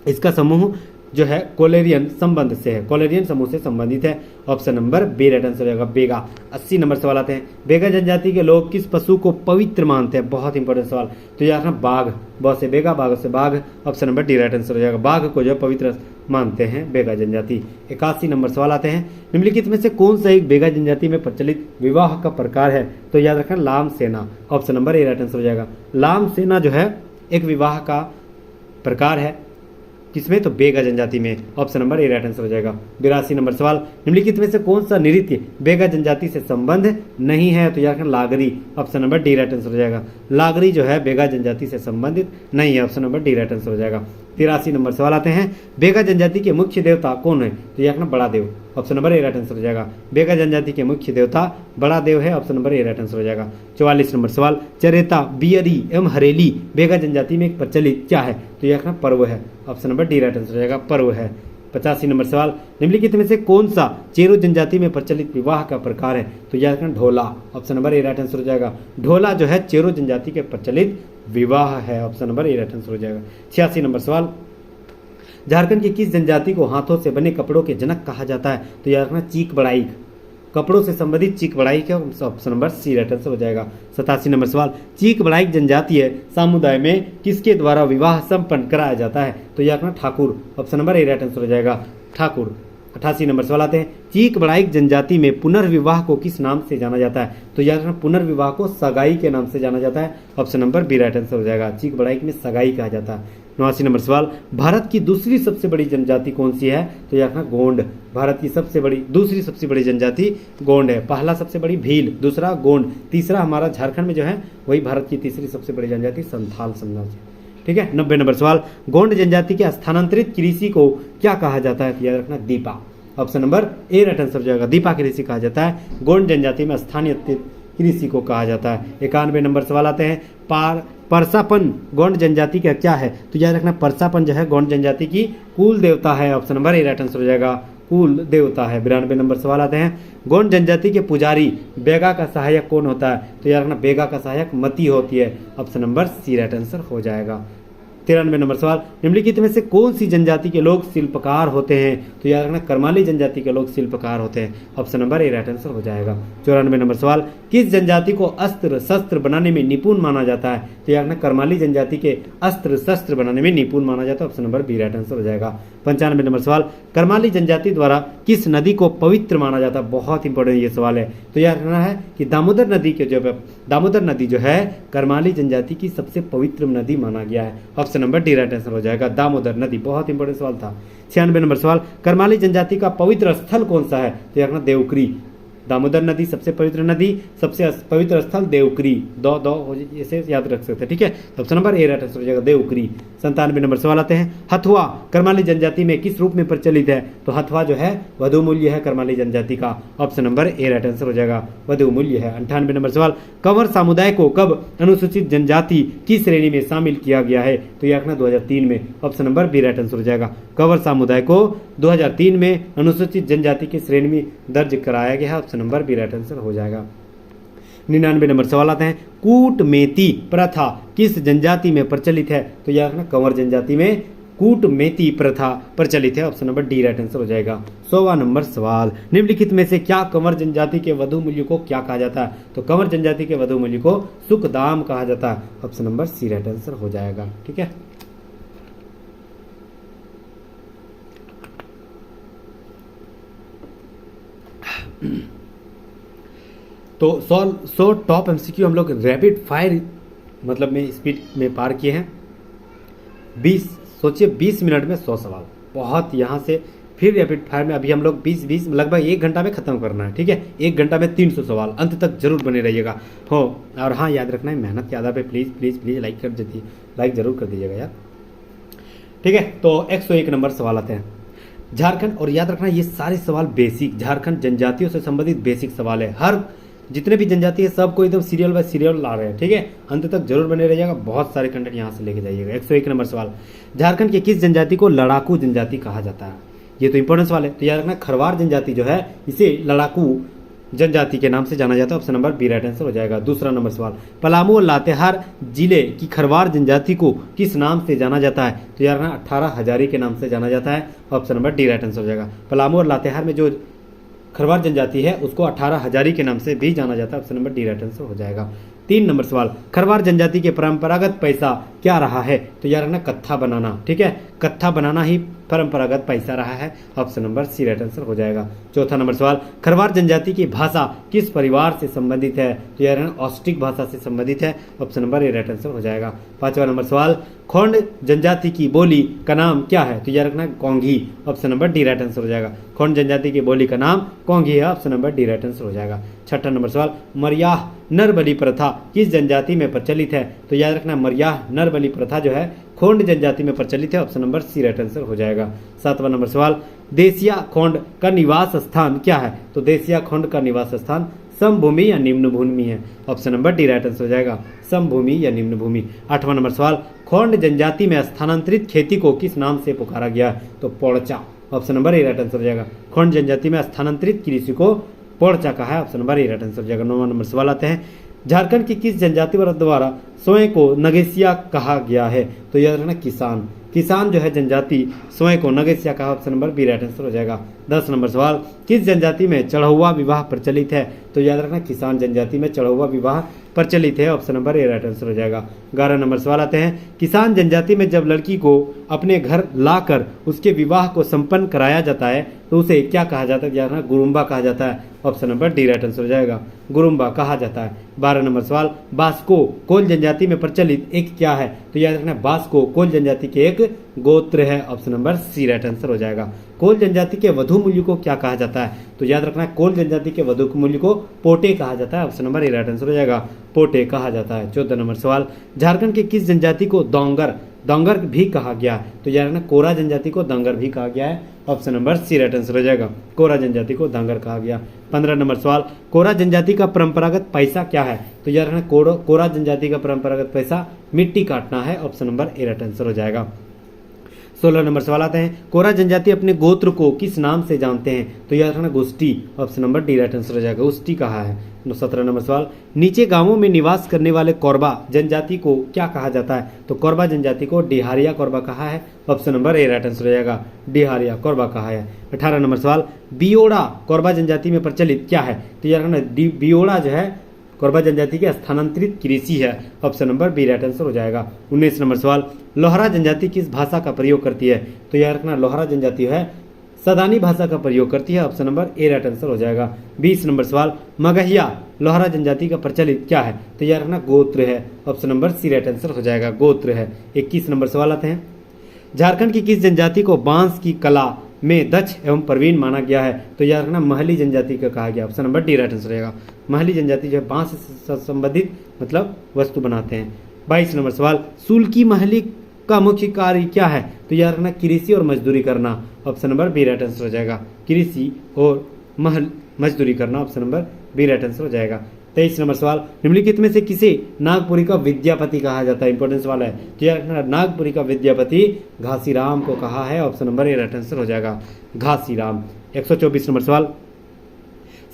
इसका समूह जो है कोलेरियन संबंध से है, कोलेरियन समूह से संबंधित है। Option number B right answer हो जाएगा बेगा। 80 नंबर सवाल आते हैं, बेगा जनजाति के लोग किस पशु को पवित्र मानते हैं? बहुत इंपॉर्टेंट सवाल। तो याद रखना बाघ, ब से बेगा, बाघ से बाघ। Option number D right answer हो जाएगा। बाघ को जो पवित्र मानते हैं बेगा जनजाति। 81 नंबर सवाल आते हैं, निम्नलिखित में से कौन सा एक बेगा जनजाति में प्रचलित विवाह का प्रकार है? तो याद रखना लाम सेना। Option number A right answer हो जाएगा। लाम सेना जो है एक विवाह का प्रकार है, किसमें? तो बेगा जनजाति में। Option number A right answer हो जाएगा। 82 नंबर सवाल, निम्नलिखित में से कौन सा नृत्य बेगा जनजाति से संबंध नहीं है? तो याद रखना लागरी। Option number D right answer हो जाएगा। लागरी जो है बेगा जनजाति से संबंधित नहीं है। Option number D right answer हो जाएगा। 83 नंबर सवाल आते हैं, बेगा जनजाति के मुख्य देवता कौन है? तो याद रखना Bada Dev. Option number A right answer हो जाएगा। बेगा जनजाति के मुख्य देवता बड़ा देव है। Option number A right answer हो जाएगा। 44 नंबर सवाल, चरेता, बियरी एवं हरेली बेगा जनजाति में प्रचलित क्या है? तो यह रखना पर्व है। Option number D right answer हो जाएगा, पर्व है। 85 नंबर सवाल, निम्नलिखित में से कौन सा चेरो जनजाति में प्रचलित विवाह का प्रकार है? तो याद रखना ढोला। Option number A right answer हो जाएगा। ढोला जो है चेरो जनजाति के प्रचलित विवाह है। Option number A right answer हो जाएगा। 86 नंबर सवाल, झारखंड की किस जनजाति को हाथों से बने कपड़ों के जनक कहा जाता है? तो याद रखना चीक बड़ाई, कपड़ों से संबंधित चीक बड़ाई का option number C right answer हो जाएगा। 87 नंबर सवाल, चीक बड़ाई जनजातीय समुदाय में किसके द्वारा विवाह संपन्न कराया जाता है? तो याद रखना Thakur. Option number A right answer हो जाएगा, ठाकुर। 88 नंबर सवाल आते हैं, चीक बड़ाई जनजाति में पुनर्विवाह को किस नाम से जाना जाता है? तो याद रखना पुनर्विवाह को सगाई के नाम से जाना जाता है। Option number B right answer हो जाएगा। चीक बड़ाई में सगाई कहा जाता है। 89 नंबर सवाल, भारत की दूसरी सबसे बड़ी जनजाति कौन सी है? तो याद रखना गोंड। भारत की दूसरी सबसे बड़ी जनजाति गोंड है। पहला सबसे बड़ी भील, दूसरा गोंड, तीसरा हमारा झारखंड में जो है वही भारत की तीसरी सबसे बड़ी जनजाति संथाल जनजाति। ठीक है। 90 नंबर सवाल, गोंड जनजाति के स्थानांतरित कृषि को क्या कहा जाता है? तो याद रखना Deepa. Option number A right answer हो जाएगा, दीपा कृषि कहा जाता है। गोंड जनजाति में स्थानीय कृषि को कहा जाता है। 91 नंबर सवाल आते हैं, परसापन गोंड जनजाति का क्या है? तो याद रखना परसापन जो है गोंड जनजाति की कुल देवता है। Option number A right answer हो जाएगा, कुल देवता है। 92 नंबर सवाल आते हैं, गोंड जनजाति के पुजारी बेगा का सहायक कौन होता है? तो याद रखना बेगा का सहायक मती होती है। Option number C right answer हो जाएगा। 93 नंबर सवाल, निम्नलिखित में से कौन सी जनजाति के लोग शिल्पकार होते हैं? तो याद रखना कर्माली जनजाति के लोग शिल्पकार होते हैं। Option number A right answer हो जाएगा। 94 नंबर सवाल, किस जनजाति को अस्त्र शस्त्र बनाने में निपुण माना जाता है? तो याद रखना कर्माली जनजाति के अस्त्र शस्त्र बनाने में निपुण माना जाता है। Option number B right answer हो जाएगा। 95 नंबर सवाल, कर्माली जनजाति द्वारा किस नदी को पवित्र माना जाता है? बहुत इंपॉर्टेंट ये सवाल है। तो याद रखना है कि दामोदर नदी जो है कर्माली जनजाति की सबसे पवित्र नदी माना गया है। Option number D right answer हो जाएगा। दामोदर नदी बहुत इंपॉर्टेंट सवाल था। 96 नंबर सवाल, कर्माली जनजाति का पवित्र स्थल कौन सा है? तो याद रखना देवकरी। दामोदर नदी सबसे पवित्र नदी, सबसे पवित्र स्थल देवकरी। दो इसे याद रख सकते हैं, ठीक है। तो option number A right answer हो जाएगा देवकरी। 97 नंबर सवाल आते हैं, हथुआ कर्माली जनजाति में किस रूप में प्रचलित है? तो हथुआ जो है वधु मूल्य है कर्माली जनजाति का। Option number A right answer हो जाएगा, वधु मूल्य है। 98 नंबर सवाल, कंवर समुदाय को कब अनुसूचित जनजाति की श्रेणी में शामिल किया गया है? तो यह रखना 2003 में। Option number B right answer हो जाएगा। कंवर समुदाय को 2003 में अनुसूचित जनजाति की श्रेणी में दर्ज कराया गया है। Option number B right answer हो जाएगा। 99 नंबर सवाल आते हैं, कूटमेती प्रथा किस जनजाति में प्रचलित है? तो याद रखना कंवर जनजाति में कूटमेती प्रथा प्रचलित है। Option number D right answer हो जाएगा। 100वां नंबर सवाल, निम्नलिखित में से क्या कंवर जनजाति के वधु मूल्य को क्या कहा जाता है? तो कंवर जनजाति के वधु मूल्य को सुखदाम कहा जाता है। Option number C right answer हो जाएगा, ठीक है। तो 100 टॉप एमसीक्यू हम लोग रैपिड फायर मतलब में स्पीड में पार किए हैं। 20 मिनट में 100 सवाल, बहुत यहाँ से फिर रैपिड फायर में अभी हम लोग 20 लगभग 1 घंटा में ख़त्म करना है, ठीक है। 1 घंटा में 300 सवाल, अंत तक जरूर बने रहिएगा हो। और हाँ, याद रखना है मेहनत के आधार पे प्लीज़ लाइक जरूर कर दीजिएगा यार, ठीक है। तो 101 नंबर सवाल आते हैं, झारखंड। और याद रखना ये सारे सवाल बेसिक झारखंड जनजातियों से संबंधित बेसिक सवाल है। हर जितने भी जनजाति है सबको एकदम सीरियल बाय सीरियल ला रहे हैं, ठीक है। अंत तक जरूर बने रहिएगा, बहुत सारे कंटेंट यहाँ से लेके जाइएगा। 101 नंबर सवाल, झारखंड के किस जनजाति को लड़ाकू जनजाति कहा जाता है? ये तो इंपॉर्टेंट सवाल है। तो याद रखना खरवार जनजाति जो है इसे लड़ाकू जनजाति के नाम से जाना जाता है। Option number B right answer हो जाएगा। दूसरा नंबर सवाल, पलामू और लातेहार जिले की खरवार जनजाति को किस नाम से जाना जाता है? तो यार 18 हजारी के नाम से जाना जाता है। Option number D right answer हो जाएगा। पलामू और लातेहार में जो खरवार जनजाति है उसको 18 हजारी के नाम से भी जाना जाता है। Option number D right answer हो जाएगा। 3 नंबर सवाल, खरवार जनजाति के परंपरागत पैसा क्या रहा है? तो यार ना कत्था बनाना, ठीक है। कत्था बनाना ही परंपरागत पैसा रहा है। Option number C right answer हो जाएगा। चौथा नंबर सवाल, खरवार जनजाति की भाषा किस परिवार से संबंधित है? तो यार ऑस्ट्रिक भाषा से संबंधित है। Option number A right answer हो जाएगा। 5वां नंबर सवाल, खोंड जनजाति की बोली का नाम क्या है? तो यार रखना कोंघी। Option number D right answer हो जाएगा। खोंड जनजाति की बोली का नाम कोंघी है। Option number D right answer हो जाएगा। 6वां नंबर सवाल, मरियाह नरबली प्रथा किस जनजाति में प्रचलित है? तो याद रखना मरियाह नरबली प्रथा जो है खोंड जनजाति में प्रचलित है। Option number C right answer हो जाएगा। 7वां नंबर सवाल, देसिया खोंड का निवास स्थान क्या है? तो देसिया खोंड का निवास स्थान समभूमि या निम्न भूमि है। Option number D right answer हो जाएगा, समभूमि या निम्न भूमि। 8वां नंबर सवाल, खोंड जनजाति में स्थानांतरित खेती को किस नाम से पुकारा गया है? तो पोड़चा। Option number A right answer हो जाएगा। खोंड जनजाति में स्थानांतरित कृषि को पोड़चा कहा है। Option number A right answer हो जाएगा। 9वां नंबर सवाल आते हैं, झारखंड की किस जनजाति द्वारा स्वयं को नगेसिया कहा गया है? तो याद रखना किसान। किसान जो है जनजाति स्वयं को नगेसिया कहा। Option number B right answer हो जाएगा। 10 नंबर सवाल, किस जनजाति में चढ़ौवा विवाह प्रचलित है? तो याद रखना किसान जनजाति में चढ़ौवा विवाह प्रचलित है। Option number A right answer हो जाएगा। 11 नंबर सवाल आते हैं, किसान जनजाति में जब लड़की को अपने घर लाकर उसके विवाह को संपन्न कराया जाता है तो उसे क्या कहा जाता है? याद रखना गुरुम्बा कहा जाता है। Option number D right answer हो जाएगा, गुरुम्बा कहा जाता है। 12 नंबर सवाल, बास्को कोल जनजाति में प्रचलित एक क्या है? तो याद रखना बास्को कोल जनजाति के एक गोत्र है। Option number C right answer हो जाएगा। कोल जनजाति के वधु मूल्य को क्या कहा जाता है? तो याद रखना कोल जनजाति के वधु मूल्य को पोटे कहा जाता है। Option number A right answer हो जाएगा, पोटे कहा जाता है। 14 नंबर सवाल, झारखंड के किस जनजाति को दोंगर भी कहा गया है? तो याद रखना कोरा जनजाति को दोंगर भी कहा गया है। Option number C right answer हो जाएगा, कोरा जनजाति को दोंगर कहा गया। 15 नंबर सवाल, कोरा जनजाति का परंपरागत पैसा क्या है? तो याद रखना कोरा जनजाति का परंपरागत पैसा मिट्टी काटना है। Option number A right answer हो जाएगा। 16 नंबर सवाल आते हैं, कोरा जनजाति अपने गोत्र को किस नाम से जानते हैं? तो याद रखना गोष्ठी, option number D right answer हो जाएगा। गोष्ठी कहा है। 17 नंबर सवाल, नीचे गांवों में निवास करने वाले कोरबा जनजाति को क्या कहा जाता है? तो कोरबा जनजाति को डिहारिया कोरबा कहा है। Option number A right answer हो जाएगा, डिहारिया कोरबा कहा है। 18 नंबर सवाल, बियोड़ा कोरबा जनजाति में प्रचलित क्या है? तो यार ना बियोड़ा जो है कोरबा जनजाति की स्थानांतरित कृषि है। Option number B right answer हो जाएगा। 19 नंबर सवाल, लोहरा जनजाति किस भाषा का प्रयोग करती है? तो यार रखना लोहरा जनजाति है सदानी भाषा का प्रयोग करती है। Option number A right answer हो जाएगा। 20 नंबर सवाल, मगहिया लोहरा जनजाति का प्रचलित क्या है? तो यार रखना गोत्र है। Option number C right answer हो जाएगा, गोत्र है। 21 नंबर सवाल आते हैं, झारखंड की किस जनजाति को बांस की कला में दक्ष एवं प्रवीण माना गया है? तो याद रखना महली जनजाति का कहा गया। Option number D right answer रहेगा। महली जनजाति जो है बांस से संबंधित मतलब वस्तु बनाते हैं। 22 नंबर सवाल, सुल्की महली का मुख्य कार्य क्या है? तो याद रखना कृषि और मजदूरी करना। Option number B right answer हो जाएगा, कृषि और मजदूरी करना। Option number B right answer हो जाएगा। 23 नंबर सवाल, निम्नलिखित में से किसे नागपुरी का विद्यापति कहा जाता है? इंपॉर्टेंट सवाल है। तो यार नागपुरी का विद्यापति घासीराम को कहा है। Option number A right answer हो जाएगा, घासीराम। 124 नंबर सवाल,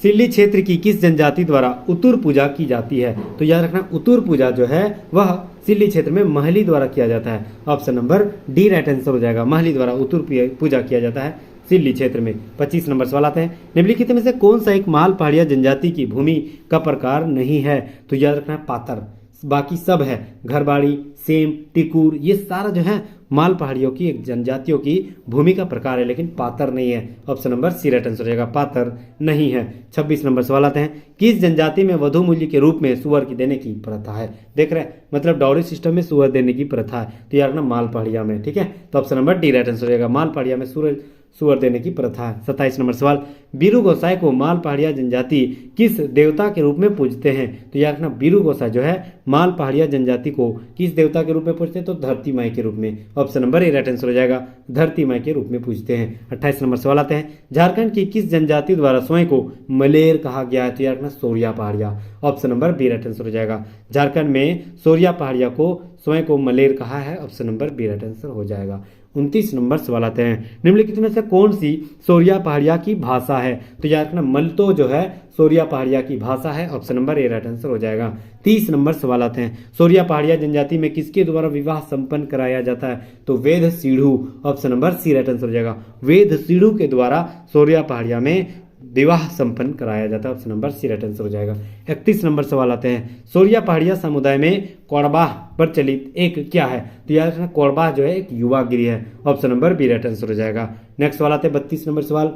सिल्ली क्षेत्र की किस जनजाति द्वारा उतुर पूजा की जाती है? तो याद रखना उतुर पूजा जो है वह सिल्ली क्षेत्र में महली द्वारा किया जाता है। Option number D right answer हो जाएगा, महली द्वारा उतुर पूजा किया जाता है सिल्ली क्षेत्र में। 25 नंबर सवाल आते हैं, निम्नलिखित में से कौन सा एक माल पहाड़िया जनजाति की भूमि का प्रकार नहीं है? तो याद रखना है पातर, बाकी सब है। घरबाड़ी, सेम, टिकुर, ये सारा जो है माल पहाड़ियों की एक जनजातियों की भूमि का प्रकार है, लेकिन पातर नहीं है। Option number C right answer हो जाएगा, पातर नहीं है। 26 नंबर सवाल आते हैं, किस जनजाति में वधु मूल्य के रूप में सुअर की देने की प्रथा है? देख रहे हैं, मतलब डाउरी सिस्टम में सुअर देने की प्रथा है। तो यार ना माल पहाड़िया में, ठीक है। तो option number D right answer हो जाएगा, माल पहाड़िया में सुअर देने की प्रथा है। 27 नंबर सवाल, बीरू गोसाई को माल पहाड़िया जनजाति किस देवता के रूप में पूजते हैं? तो याद रखना बीरू गोसाई जो है माल पहाड़िया जनजाति को किस देवता के रूप में पूजते हैं? तो धरती माई के रूप में। Option number A right answer हो जाएगा, धरती माई के रूप में पूजते हैं। 28 नंबर सवाल आते हैं, झारखंड की किस जनजाति द्वारा स्वयं को मलेर कहा गया है? तो याद रखना Sauria Paharia. Option number B right answer हो जाएगा, झारखंड में सोरिया पहाड़िया को स्वयं को मलेर कहा है। Option number B right answer हो जाएगा। 29 नंबर सवाल आते हैं, निम्नलिखित में से कौन सी सोरिया पहाड़िया की भाषा है? तो याद रखना मल्तो जो है सोरिया पहाड़िया की भाषा है। Option number A right answer हो जाएगा। 30 नंबर सवाल आते हैं, सोरिया पहाड़िया जनजाति में किसके द्वारा विवाह संपन्न कराया जाता है? तो वेद सीढ़ू। Option number C right answer हो जाएगा, वेद सीढ़ू के द्वारा सोरिया पहाड़िया में विवाह संपन्न कराया जाता है। Option number C right answer हो जाएगा। 31 नंबर सवाल आते हैं, सोरिया पहाड़िया समुदाय में कोरबा प्रचलित एक क्या है? तो याद रखना कोरबा जो है एक युवा गिरी है। Option number B right answer हो जाएगा। नेक्स्ट सवाल आते हैं 32 नंबर सवाल,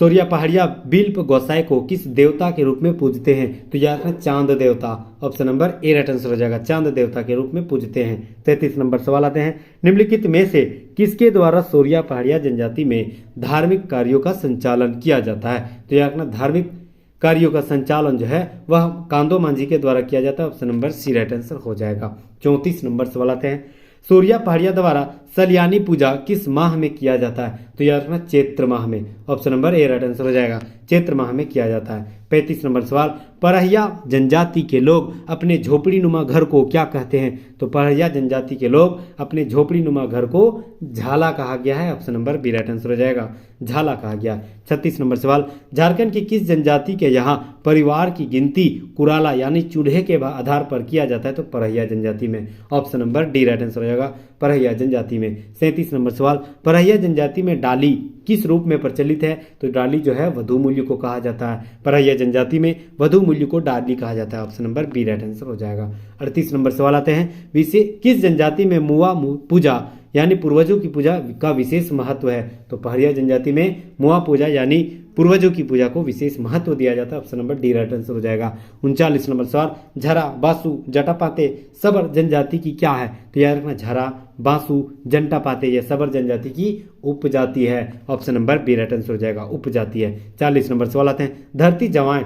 सोरिया पहाड़िया बिल्प गोसाई को किस देवता के रूप में पूजते हैं? तो याद रखना चांद देवता। Option number A right answer हो जाएगा, चांद देवता के रूप में पूजते हैं। 33 नंबर सवाल आते हैं, निम्नलिखित में से किसके द्वारा सोरिया पहाड़िया जनजाति में धार्मिक कार्यों का संचालन किया जाता है? तो याद रखना धार्मिक कार्यों का संचालन जो है वह कांदो मांझी के द्वारा किया जाता है। Option number C right answer हो जाएगा। 34 नंबर सवाल आते हैं, सोरिया पहाड़िया द्वारा सलियानी पूजा किस माह में किया जाता है? तो याद रखना चैत्र माह में। Option number A right answer हो जाएगा, चैत्र माह में किया जाता है। 35 नंबर सवाल, परहिया जनजाति के लोग अपने झोपड़ी नुमा घर को क्या कहते हैं? तो परहिया जनजाति के लोग अपने झोपड़ी नुमा घर को झाला कहा गया है। Option number B right answer हो जाएगा, झाला कहा गया। 36 नंबर सवाल, झारखंड की किस जनजाति के यहाँ परिवार की गिनती कुराला यानी चूल्हे के आधार पर किया जाता है? तो परहिया जनजाति में। Option number D right answer हो जाएगा, परहिया जनजाति में। 37 नंबर सवाल, परहिया जनजाति में डाली किस रूप में प्रचलित है? तो डाली जो है वधु मूल्य को कहा जाता है। परहिया जनजाति में वधु मूल्य को डाली कहा जाता है। Option number B right answer हो जाएगा। 38 नंबर सवाल आते हैं, किस जनजाति में मुआ पूजा यानी पूर्वजों की पूजा का विशेष महत्व है? तो परहिया जनजाति में मुआ पूजा यानी पूर्वजों की पूजा को विशेष महत्व दिया जाता है। Option number D right answer हो जाएगा। 39 नंबर सवाल, झरा, बासु, जटापाते सबर जनजाति की क्या है? तो याद रखना झरा, बासु, जटापाते यह सबर जनजाति की उपजाति है। Option number B right answer हो जाएगा, उपजाति है। 40 नंबर सवाल आते हैं, धरती जवाएं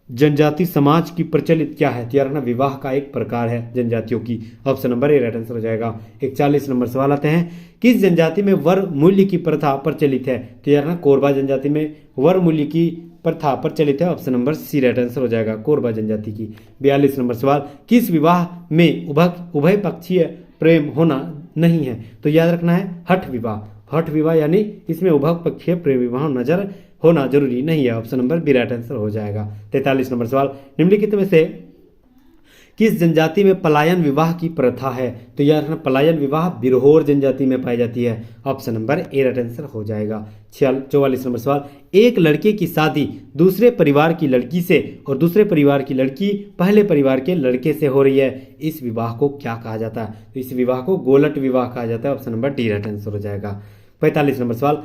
जनजाति समाज की प्रचलित क्या है? तो यार ना विवाह का एक प्रकार है जनजातियों की। Option number A right answer हो जाएगा। 41 नंबर सवाल आते हैं, किस जनजाति में वर मूल्य की प्रथा प्रचलित है? तो यार ना कोरबा जनजाति में वर मूल्य की प्रथा प्रचलित है। Option number C right answer हो जाएगा, कोरबा जनजाति की। 42 नंबर सवाल, किस विवाह में उभय पक्षीय प्रेम होना नहीं है। तो याद रखना है हठ विवाह। हठ विवाह यानी इसमें उभय पक्षीय प्रेम विवाह नजर होना जरूरी नहीं है। Option number B right answer हो जाएगा। 43 नंबर सवाल, निम्नलिखित में से किस जनजाति में पलायन विवाह की प्रथा है? तो याद रखना पलायन विवाह बिरहोर जनजाति में पाई जाती है। Option number A right answer हो जाएगा। 44 नंबर सवाल, एक लड़के की शादी दूसरे परिवार की लड़की से और दूसरे परिवार की लड़की पहले परिवार के लड़के से हो रही है, इस विवाह को क्या कहा जाता है? तो इस विवाह को गोलट विवाह कहा जाता है। Option number D right answer हो जाएगा। 45 नंबर सवाल,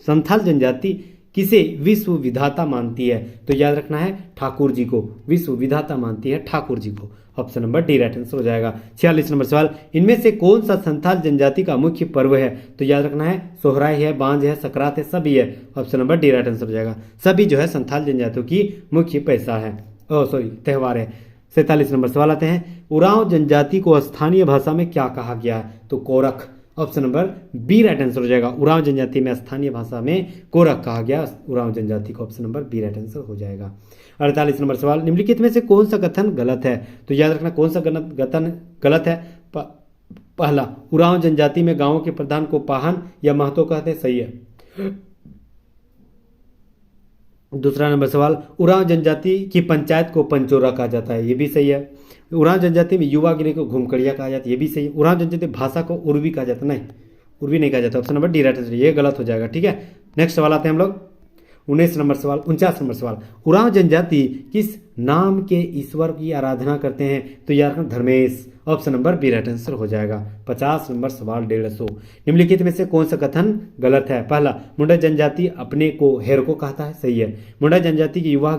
संथाल जनजाति किसे विश्व विधाता मानती है? तो याद रखना है ठाकुर जी को विश्व विधाता मानती है, ठाकुर जी को। Option number D right answer हो जाएगा। 46 नंबर सवाल, इनमें से कौन सा संथाल जनजाति का मुख्य पर्व है? तो याद रखना है सोहराई है, बांझ है, सकरात है, सभी है। Option number D right answer हो जाएगा। सभी जो है संथाल जनजातियों की मुख्य पैसा है, त्योहार है। 47 नंबर सवाल आते हैं, उरांव जनजाति को स्थानीय भाषा में क्या कहा गया है? तो कोरख। Option number B right answer हो जाएगा। उरांव जनजाति में स्थानीय भाषा में कोरख कहा गया उरांव जनजाति को। Option number B right answer हो जाएगा। 48 नंबर सवाल, निम्नलिखित में से कौन सा कथन गलत है? तो याद रखना कौन सा कथन गलत है। पहला, उरांव जनजाति में गांवों के प्रधान को पाहन या महतो कहते हैं, सही है। दूसरा नंबर सवाल, उरांव जनजाति की पंचायत को पंचोरा कहा जाता है, ये भी सही है। उरांव जनजाति में युवा गिरी को घुमकड़िया कहा जाता है, ये भी सही है। उरांव जनजाति भाषा को उर्वी कहा जाता है, नहीं उर्वी नहीं कहा जाता। Option number D right answer, ये गलत हो जाएगा। ठीक है, नेक्स्ट सवाल आते हैं हम लोग 49 नंबर सवाल, उरांव जनजाति किस नाम के ईश्वर की आराधना करते हैं? तो याद रखना Dharmesh. Option number B right answer हो जाएगा। 50 नंबर सवाल 150, निम्नलिखित में से कौन सा कथन गलत है? पहला, मुंडा जनजाति अपने को हेर को कहता है, सही है। मुंडा जनजाति की युवा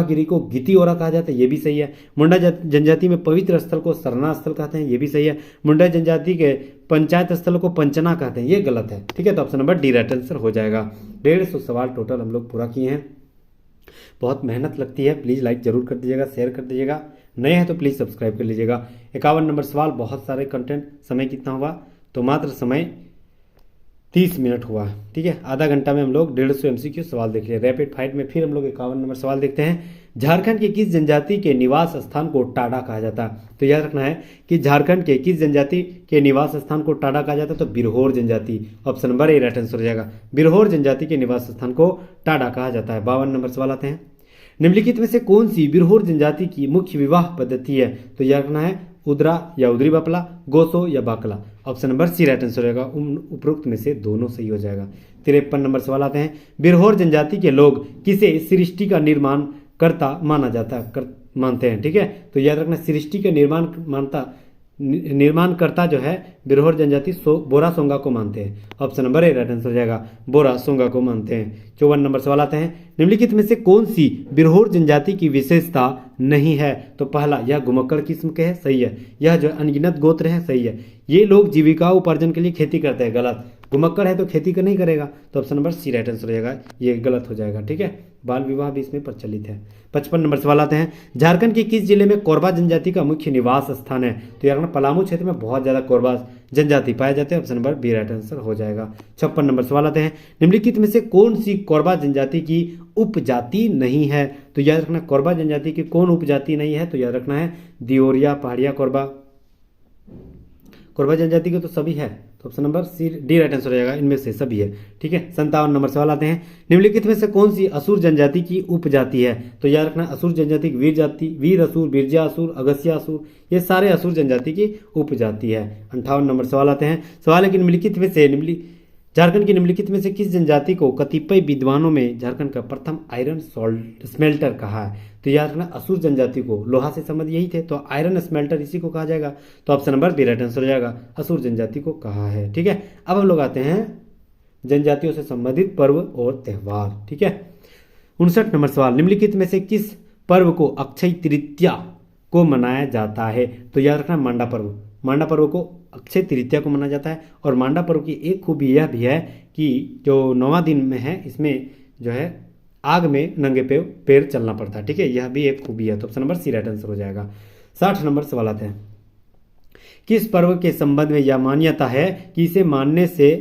गिरी को गिति ओरा कहा जाता है, ये भी सही है। मुंडा जनजाति में पवित्र स्थल को सरना स्थल कहते हैं, ये भी सही है। मुंडा जनजाति के पंचायत स्थल को पंचना कहते हैं, ये गलत है। ठीक है, तो option number D right answer हो जाएगा। 150 सवाल टोटल हम लोग पूरा किए हैं। बहुत मेहनत लगती है, प्लीज़ लाइक जरूर कर दीजिएगा, शेयर कर दीजिएगा, नए हैं तो प्लीज़ सब्सक्राइब कर लीजिएगा। 51 नंबर सवाल, बहुत सारे कंटेंट। समय कितना हुआ? तो मात्र समय 30 मिनट हुआ। ठीक है, आधा घंटा में हम लोग 150 MCQ सवाल देख लिए। रैपिड फाइट में फिर हम लोग 51 नंबर सवाल देखते हैं। झारखंड के किस जनजाति के निवास स्थान को टाडा कहा जाता है? तो याद रखना है कि झारखंड के किस जनजाति के निवास स्थान को टाडा कहा जाता है? तो बिरहोर जनजाति। Option number A right answer हो जाएगा। बिरहोर जनजाति के निवास स्थान को टाडा कहा जाता है। 52 नंबर सवाल आते हैं, निम्नलिखित में से कौन सी बिरहोर जनजाति की मुख्य विवाह पद्धति है? तो याद रखना है उद्रा या उद्री बपला, गोसो या बाकला। Option number C right answer रहेगा। उपरोक्त में से दोनों सही हो जाएगा। 53 नंबर सवाल आते हैं, बिरहोर जनजाति के लोग किसे सृष्टि का निर्माण करता माना जाता है मानते हैं? ठीक है, तो याद रखना सृष्टि का निर्माण करता जो है बिरहोर जनजाति बोरा सोंगा को मानते हैं। Option number A right answer हो जाएगा, बोरा सोंगा को मानते हैं। 54 नंबर सवाल आते हैं, निम्नलिखित में से कौन सी बिरहोर जनजाति की विशेषता नहीं है? तो पहला, यह घुमक्कड़ किस्म के है, सही है। यह जो अनगिनत गोत्र है, सही है। ये लोग जीविका उपार्जन के लिए खेती करते हैं, गलत। घुमक्कड़ है तो खेती का नहीं करेगा, तो option number C right answer हो जाएगा, ये गलत हो जाएगा। ठीक है, बाल विवाह भी इसमें प्रचलित है। 55 नंबर सवाल आते हैं, झारखंड के किस जिले में कोरबा जनजाति का मुख्य निवास स्थान है? तो यार पलामू क्षेत्र में बहुत ज्यादा कोरबा जनजाति पाए जाते हैं। Option number B right answer हो जाएगा। 56 नंबर सवाल आते हैं, निम्नलिखित में से कौन सी कोरबा जनजाति की उपजाति नहीं है? तो याद रखना कोरबा जनजाति की कौन उपजाति नहीं है? तो याद रखना है दियोरिया, पहाड़िया कोरबा। कोरबा जनजाति के तो सभी है, तो option number C D right answer हो जाएगा, इनमें से सभी है। ठीक है, 57 नंबर सवाल आते हैं, निम्नलिखित में से कौन सी असुर जनजाति की उपजाति है? तो याद रखना असुर जनजाति की वीर असुर, बिरजा असुर, अगस्या असुर, ये सारे असुर जनजाति की उपजाति है। 58 नंबर सवाल आते हैं, सवाल है कि निम्नलिखित में से झारखंड की निम्नलिखित में से किस जनजाति को कतिपय विद्वानों में झारखंड का प्रथम आयरन स्मेल्टर कहा है? तो याद रखना असुर जनजाति को लोहा से संबंध यही थे, तो आयरन स्मेल्टर इसी को कहा जाएगा। तो option number B right answer हो जाएगा, असुर जनजाति को कहा है। ठीक है, अब हम लोग आते हैं जनजातियों से संबंधित पर्व और त्योहार। ठीक है, 59 नंबर सवाल, निम्नलिखित में से किस पर्व को अक्षय तृतीया को मनाया जाता है? तो याद रखना मांडा पर्व। मांडा पर्व को अक्षय तृतीया को मनाया जाता है। और मांडा पर्व की एक खूबी यह भी है कि जो 9वां दिन में है, इसमें जो है आग में नंगे पैर चलना पड़ता है। ठीक है, यह भी एक खूबी है, तो option number C right answer हो जाएगा। 60 नंबर सवाल आते हैं, किस पर्व के संबंध में यह मान्यता है कि इसे मानने से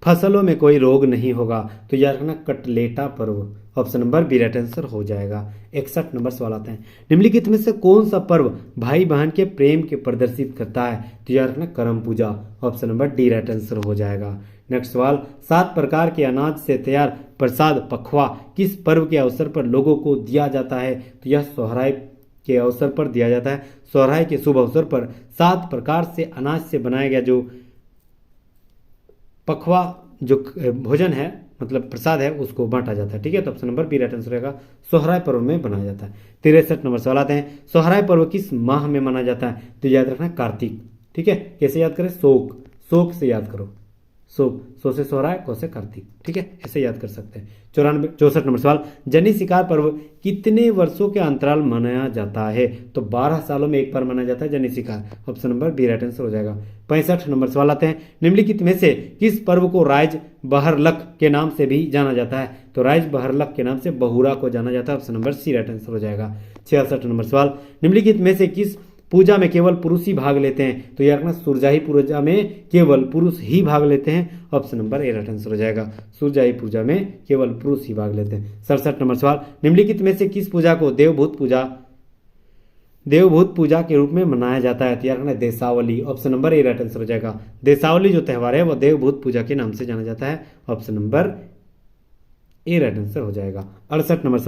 फसलों में कोई रोग नहीं होगा, तो याद रखना कटलेटा पर्व। Option number B right answer हो जाएगा। 61 नंबर सवाल आते हैं, निम्नलिखित में से कौन सा पर्व भाई बहन के प्रेम के प्रदर्शित करता है, तो याद रखना Karam Puja. Option number D right answer हो जाएगा। नेक्स्ट सवाल, 7 प्रकार के अनाज से तैयार प्रसाद पखवा किस पर्व के अवसर पर लोगों को दिया जाता है, तो यह सोहराय के अवसर पर दिया जाता है। सोहराय के शुभ अवसर पर 7 प्रकार से अनाज से बनाया गया जो पखवा जो भोजन है मतलब प्रसाद है उसको बांटा जाता है। ठीक है, तो option number B right answer रहेगा, सोहराय पर्व में बनाया जाता है। 63 नंबर सवाल आते हैं, सोहराय पर्व किस माह में मनाया जाता है, तो याद रखना कार्तिक। ठीक है, कैसे याद करें, शोक से याद करो, सो से सोहराय, को से कार्तिक। ठीक है, ऐसे याद कर सकते हैं। 64 नंबर सवाल, जनी शिकार पर्व कितने वर्षों के अंतराल मनाया जाता है, तो 12 सालों में एक बार मनाया जाता है Jani Shikar. Option number B right answer हो जाएगा। 65 नंबर सवाल आते हैं, निम्नलिखित में से किस पर्व को राइज बहरलक के नाम से भी जाना जाता है, तो राइज बहरलक के नाम से बहुरा को जाना जाता है। Option number C right answer हो जाएगा। 66 नंबर सवाल, निम्नलिखित में से किस पूजा में केवल पुरुष ही भाग लेते हैं, तो यार रखना सुरजाई पूजा में केवल पुरुष ही भाग लेते हैं। Option number A right answer हो जाएगा, सुरजाई पूजा में केवल पुरुष ही भाग लेते हैं। 67 नंबर सवाल, निम्नलिखित में से किस पूजा को देवभूत पूजा के रूप में मनाया जाता है, तो यार रखना Desauli. Option number A right answer हो जाएगा। देसावली जो त्यौहार है वो देवभूत पूजा के नाम से जाना जाता है। Option number A right answer हो जाएगा। 68 नंबर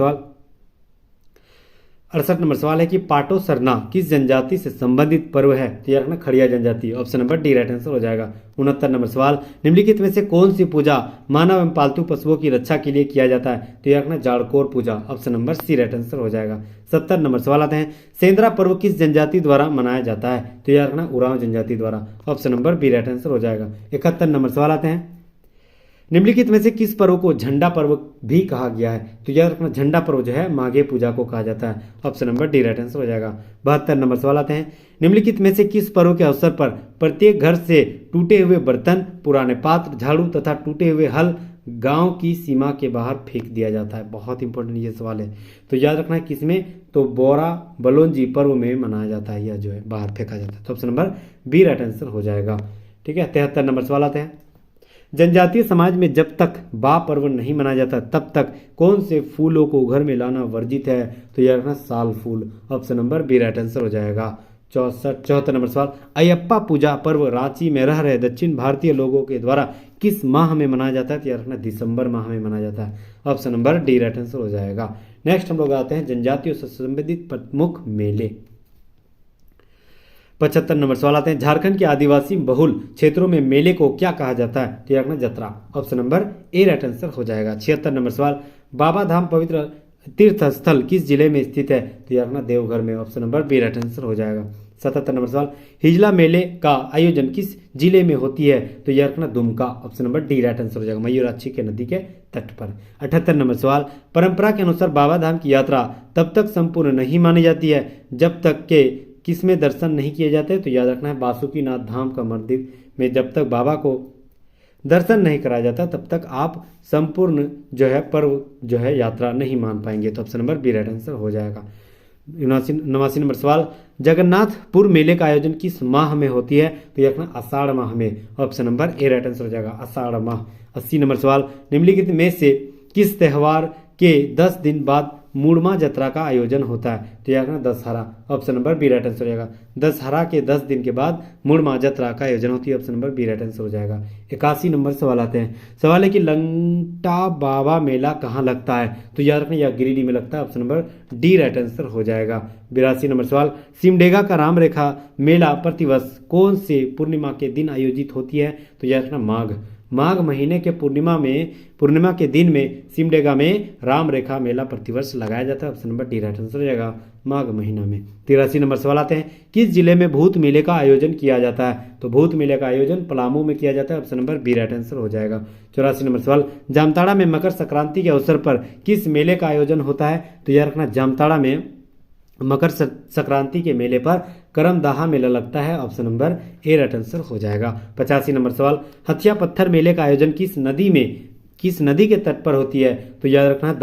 सवाल है कि पाटो सरना किस जनजाति से संबंधित पर्व है, तो यार रखना खड़िया जनजाति। Option number D right answer हो जाएगा। 69 नंबर सवाल, निम्नलिखित में से कौन सी पूजा मानव एवं पालतू पशुओं की रक्षा के लिए किया जाता है, तो यार रखना जाड़कोर पूजा। Option number C right answer हो जाएगा। 70 नंबर सवाल आते हैं, सेंद्रा पर्व किस जनजाति द्वारा मनाया जाता है, तो यार रखना उरांव जनजाति द्वारा। Option number B right answer हो जाएगा। 71 नंबर सवाल आते हैं, निम्नलिखित में से किस पर्व को झंडा पर्व भी कहा गया है, तो याद रखना झंडा पर्व जो है माघे पूजा को कहा जाता है। Option number D right answer हो जाएगा। 72 नंबर सवाल आते हैं, निम्नलिखित में से किस पर्व के अवसर पर प्रत्येक घर से टूटे हुए बर्तन, पुराने पात्र, झाड़ू तथा टूटे हुए हल गांव की सीमा के बाहर फेंक दिया जाता है। बहुत इंपॉर्टेंट ये सवाल है, तो याद रखना किसमें, तो बोरा बलोंजी पर्व में मनाया जाता है, यह जो है बाहर फेंका जाता है। तो option number B right answer हो जाएगा। ठीक है, 73 नंबर सवाल आते हैं, जनजातीय समाज में जब तक बा पर्व नहीं मनाया जाता तब तक कौन से फूलों को घर में लाना वर्जित है, तो यह रखना साल फूल। Option number B right answer हो जाएगा। 74 नंबर सवाल, अयप्पा पूजा पर्व रांची में रह रहे दक्षिण भारतीय लोगों के द्वारा किस माह में मनाया जाता है, तो यह रखना दिसंबर माह में मनाया जाता है। Option number D right answer हो जाएगा। नेक्स्ट हम लोग आते हैं जनजातियों से संबंधित प्रमुख मेले। 75 नंबर सवाल आते हैं, झारखंड के आदिवासी बहुल क्षेत्रों में मेले को क्या कहा जाता है, तो यह रखना Jatra. Option number A right answer हो जाएगा। 76 नंबर सवाल, बाबा धाम पवित्र तीर्थ स्थल किस जिले में स्थित है, तो यह रखना देवघर में। Option number B right answer हो जाएगा। 77 नंबर सवाल, हिजला मेले का आयोजन किस जिले में होती है, तो यह रखना Dumka. Option number D right answer हो जाएगा, मयूराक्षी के नदी के तट पर। 78 नंबर सवाल, परंपरा के अनुसार बाबा धाम की यात्रा तब तक संपूर्ण नहीं मानी जाती है जब तक के किसमें दर्शन नहीं किए जाते, तो याद रखना है बासुकीनाथ धाम का मंदिर में जब तक बाबा को दर्शन नहीं कराया जाता तब तक आप संपूर्ण जो है पर्व जो है यात्रा नहीं मान पाएंगे। तो option number B right answer हो जाएगा। 89 नंबर सवाल, जगन्नाथपुर मेले का आयोजन किस माह में होती है, तो यह रखना आषाढ़ माह में। Option number A right answer हो जाएगा, आषाढ़ माह। 80 नंबर सवाल, निम्नलिखित में से किस त्यौहार के 10 दिन बाद मूड़मा जत्रा का आयोजन होता है, तो यह रखना Dussehra. Option number B right answer हो जाएगा। दशहरा के 10 दिन के बाद मूड़मा जत्रा का आयोजन होती है। Option number B right answer हो जाएगा। 81 नंबर सवाल आते हैं, सवाल है कि लंगटा बाबा मेला कहाँ लगता है, तो याद रखना यह गिरिडीह में लगता है। Option number D right answer हो जाएगा। 82 नंबर सवाल, सिमडेगा का राम रेखा मेला प्रतिवर्ष कौन से पूर्णिमा के दिन आयोजित होती है, तो याद रखना माघ महीने के पूर्णिमा के दिन में सिमडेगा में राम रेखा मेला प्रतिवर्ष लगाया जाता है। Option number D right answer हो जाएगा, माघ महीना में। 83 नंबर सवाल आते हैं, किस जिले में भूत मेले का आयोजन किया जाता है, तो भूत मेले का आयोजन पलामू में किया जाता है। Option number B right answer हो जाएगा। 84 नंबर सवाल, जामताड़ा में मकर संक्रांति के अवसर पर किस मेले का आयोजन होता है, तो यह रखना जामताड़ा में मकर संक्रांति के मेले पर करमदाहा मेला लगता है। Option number A right answer हो जाएगा। 85 नंबर सवाल, हथिया पत्थर मेले का आयोजन किस नदी के तट पर होती है, तो याद रखना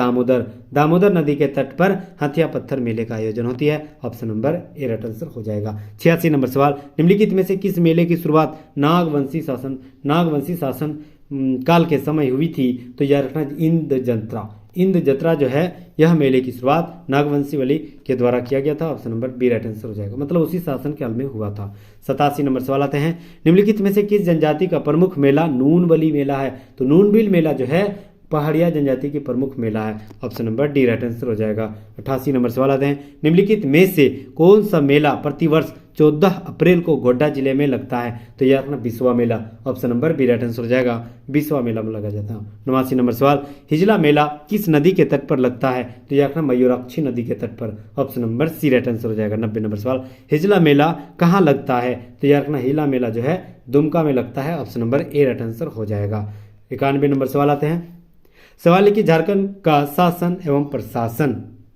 दामोदर नदी के तट पर हथिया पत्थर मेले का आयोजन होती है। Option number A right answer हो जाएगा। 86 नंबर सवाल, निम्नलिखित में से किस मेले की शुरुआत नागवंशी शासन काल के समय हुई थी, तो याद रखना इंद्र जत्रा। इंद्र जत्रा जो है यह मेले की शुरुआत नागवंशी वली के द्वारा किया गया था। Option number B right answer हो जाएगा, मतलब उसी शासन काल में हुआ था। 87 नंबर सवाल आते हैं, निम्नलिखित में से किस जनजाति का प्रमुख मेला नूनबली मेला है? तो नूनबिल मेला जो है पहाड़िया जनजाति की प्रमुख मेला है। Option number D right answer हो जाएगा। 88 नंबर सवाल आते हैं, निम्नलिखित में से कौन सा मेला प्रतिवर्ष 14 अप्रैल को गोड्डा जिले में लगता है? तो याद रखना बिस्वा मेला। Option number B right answer हो जाएगा, बिस्वा मेला में लगा जाता है। 89 नंबर सवाल, हिजला मेला किस नदी के तट पर लगता है? तो याद रखना मयूराक्षी नदी के तट पर। Option number C right answer हो जाएगा। 90 नंबर सवाल, हिजला मेला कहाँ लगता है? तो याद रखना हिला मेला जो है दुमका में लगता है। Option number A right answer हो जाएगा। 91 नंबर सवाल आते हैं, सवाल है कि झारखंड का शासन एवं प्रशासन,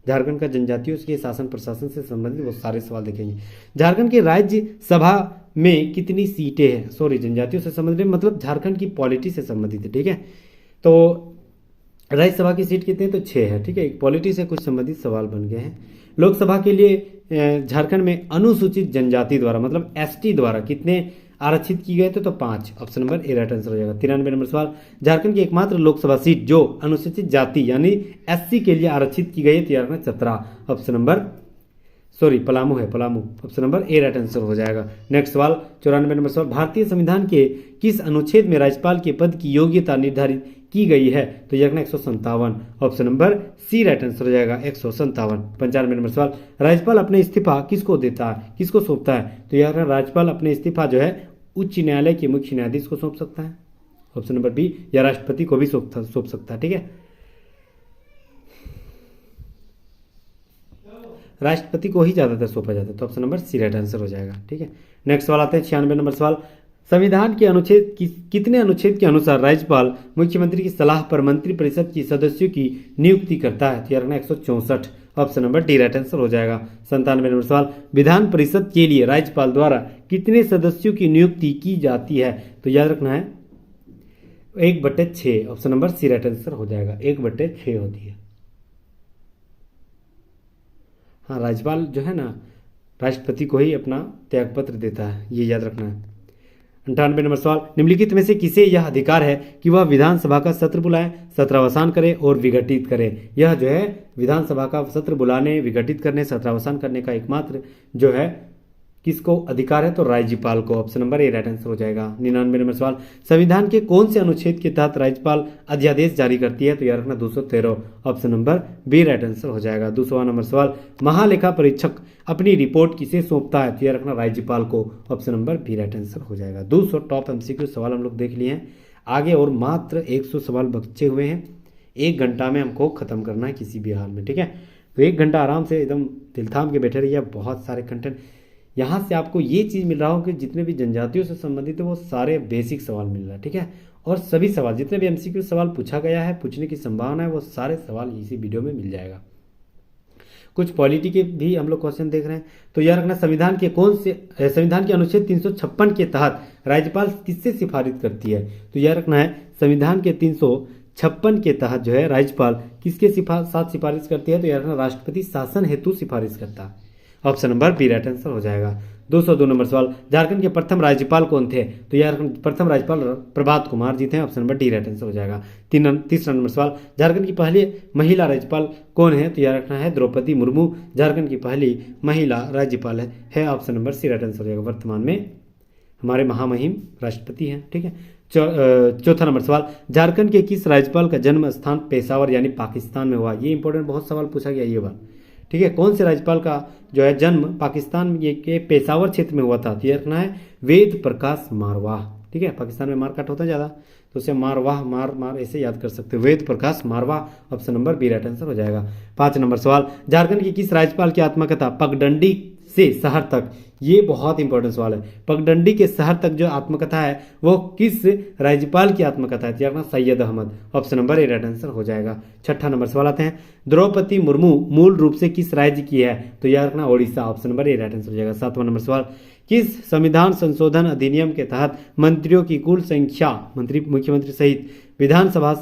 झारखंड का जनजातियों के शासन प्रशासन से संबंधित वो सारे सवाल देखेंगे। झारखंड की राज्य सभा में कितनी सीटें हैं? सॉरी, जनजातियों से संबंधित मतलब झारखंड की पॉलिटी से संबंधित है, ठीक है। तो राज्यसभा की सीट कितनी है? तो 6 है, ठीक है। एक पॉलिटी से कुछ संबंधित सवाल बन गए हैं। लोकसभा के लिए झारखंड में अनुसूचित जनजाति द्वारा मतलब एसटी द्वारा कितने आरक्षित की गए थे? तो 5। Option number A right answer हो जाएगा। 93 नंबर सवाल, झारखंड की एकमात्र लोकसभा सीट जो अनुसूचित जाति यानी एससी के लिए आरक्षित की गई है, तो यार 17। ऑप्शन नंबर पलामू है, Palamu. Option number A right answer हो जाएगा। नेक्स्ट सवाल 94 नंबर सवाल, भारतीय संविधान के किस अनुच्छेद में राज्यपाल के पद की योग्यता निर्धारित की गई है? तो यह 157। Option number C right answer हो जाएगा, 157। 95 नंबर सवाल, राज्यपाल अपने इस्तीफा किसको देता है, किसको सौंपता है? तो यह राज्यपाल अपने इस्तीफा जो है उच्च न्यायालय के मुख्य न्यायाधीश को सौंप सकता है। ऑप्शन नंबर बी, या राष्ट्रपति को भी सौंप सकता है, ठीक है। राष्ट्रपति को ही ज्यादातर सौंपा जाता है, तो option number C right answer हो जाएगा, ठीक है। नेक्स्ट सवाल आते हैं 96 नंबर सवाल, संविधान के अनुच्छेद कितने अनुच्छेद के अनुसार राज्यपाल मुख्यमंत्री की सलाह पर मंत्रिपरिषद की सदस्यों की नियुक्ति करता है? तो यार 164। Option number D right answer हो जाएगा। 97 नंबर सवाल, विधान परिषद के लिए राज्यपाल द्वारा कितने सदस्यों की नियुक्ति की जाती है? तो याद रखना है 1/6। Option number C right answer हो जाएगा, 1/6 होती है। हाँ, राज्यपाल जो है ना राष्ट्रपति को ही अपना त्यागपत्र देता है, ये याद रखना है। 98 नंबर सवाल, निम्नलिखित में से किसे यह अधिकार है कि वह विधानसभा का सत्र बुलाए, सत्रावसान करे और विघटित करे? यह जो है विधानसभा का सत्र बुलाने, विघटित करने, सत्रावसान करने का एकमात्र जो है किसको अधिकार है? तो राज्यपाल को। Option number A right answer हो जाएगा। 99 नंबर सवाल, संविधान के कौन से अनुच्छेद के तहत राज्यपाल अध्यादेश जारी करती है? तो याद रखना 213। Option number B right answer हो जाएगा। 200वां नंबर सवाल, महालेखा परीक्षक अपनी रिपोर्ट किसे सौंपता है? तो याद रखना राज्यपाल को। Option number B right answer हो जाएगा। 200 टॉप एमसीक्यू सवाल हम लोग देख लिए हैं। आगे और मात्र 100 सवाल बचे हुए हैं। 1 घंटा में हमको खत्म करना है किसी भी हाल में, ठीक है। तो 1 घंटा आराम से एकदम दिल थाम के बैठे रहिए। बहुत सारे कंटेंट यहाँ से आपको ये चीज़ मिल रहा हो कि जितने भी जनजातियों से संबंधित है वो सारे बेसिक सवाल मिल रहा है, ठीक है। और सभी सवाल जितने भी एमसीक्यू सवाल पूछा गया है, पूछने की संभावना है, वो सारे सवाल इसी वीडियो में मिल जाएगा। कुछ पॉलिटी के भी हम लोग क्वेश्चन देख रहे हैं। तो याद रखना संविधान के अनुच्छेद 356 के तहत राज्यपाल किससे सिफारिश करती है? तो याद रखना है संविधान के 356 के तहत जो है राज्यपाल किसके साथ सिफारिश करती है? तो याद रखना राष्ट्रपति शासन हेतु सिफारिश करता है। Option number B right answer हो जाएगा। 202 नंबर सवाल, झारखंड के प्रथम राज्यपाल कौन थे? तो यार प्रथम राज्यपाल प्रभात कुमार जी थे। Option number D right answer हो जाएगा। 3 नंबर सवाल, झारखंड की पहली महिला राज्यपाल कौन है? तो याद रखना है द्रौपदी मुर्मू झारखंड की पहली महिला राज्यपाल है। Option number C right answer हो जाएगा। वर्तमान में हमारे महामहिम राष्ट्रपति हैं, ठीक है। 4था नंबर सवाल, झारखंड के किस राज्यपाल का जन्म स्थान पेशावर यानी पाकिस्तान में हुआ? ये इंपॉर्टेंट बहुत सवाल पूछा गया ये बार, ठीक है। कौन से राज्यपाल का जो है जन्म पाकिस्तान के पेशावर क्षेत्र में हुआ था? तो यह रखना है वेद प्रकाश मारवाह, ठीक है। पाकिस्तान में मारकाट होता है ज़्यादा, तो उसे मारवाह मार ऐसे याद कर सकते हो, Ved Prakash Marwah. Option number B right answer हो जाएगा। 5 नंबर सवाल, झारखंड की किस राज्यपाल की आत्मकथा पगडंडी से शहर तक? ये बहुत इंपॉर्टेंट सवाल है। पगडंडी के शहर तक जो आत्मकथा है वो किस राज्यपाल की आत्मकथा है? यार Syed Ahmad. Option number A right answer हो जाएगा। 6ठा नंबर सवाल आते हैं, द्रौपदी मुर्मू मूल रूप से किस राज्य की है? तो याद रखना Odisha. Option number A right answer हो जाएगा। 7वां नंबर सवाल, किस संविधान संशोधन अधिनियम के तहत मंत्रियों की कुल संख्या मुख्यमंत्री सहित विधानसभा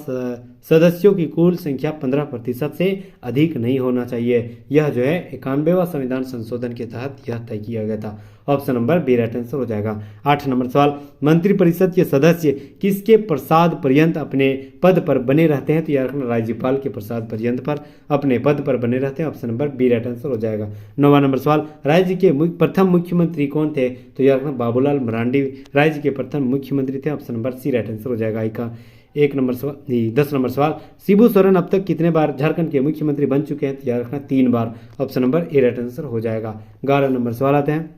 सदस्यों की कुल संख्या 15% से अधिक नहीं होना चाहिए। यह जो है 91वां संविधान संशोधन के तहत यह तय किया गया था। Option number B right answer हो जाएगा। 8 नंबर सवाल, मंत्रिपरिषद के सदस्य किसके प्रसाद पर्यंत अपने पद पर बने रहते हैं? तो याद रखना राज्यपाल के प्रसाद पर्यंत पर अपने पद पर बने रहते हैं। Option number B right answer हो जाएगा। 9वां नंबर सवाल, राज्य के प्रथम मुख्यमंत्री कौन थे? तो याद रखना बाबूलाल मरांडी राज्य के प्रथम मुख्यमंत्री थे। Option number C right answer हो जाएगा। 10 नंबर सवाल, शिबू सोरेन अब तक कितने बार झारखंड के मुख्यमंत्री बन चुके हैं? तो याद रखना 3 बार। Option number A right answer हो जाएगा। 11 नंबर सवाल आते हैं,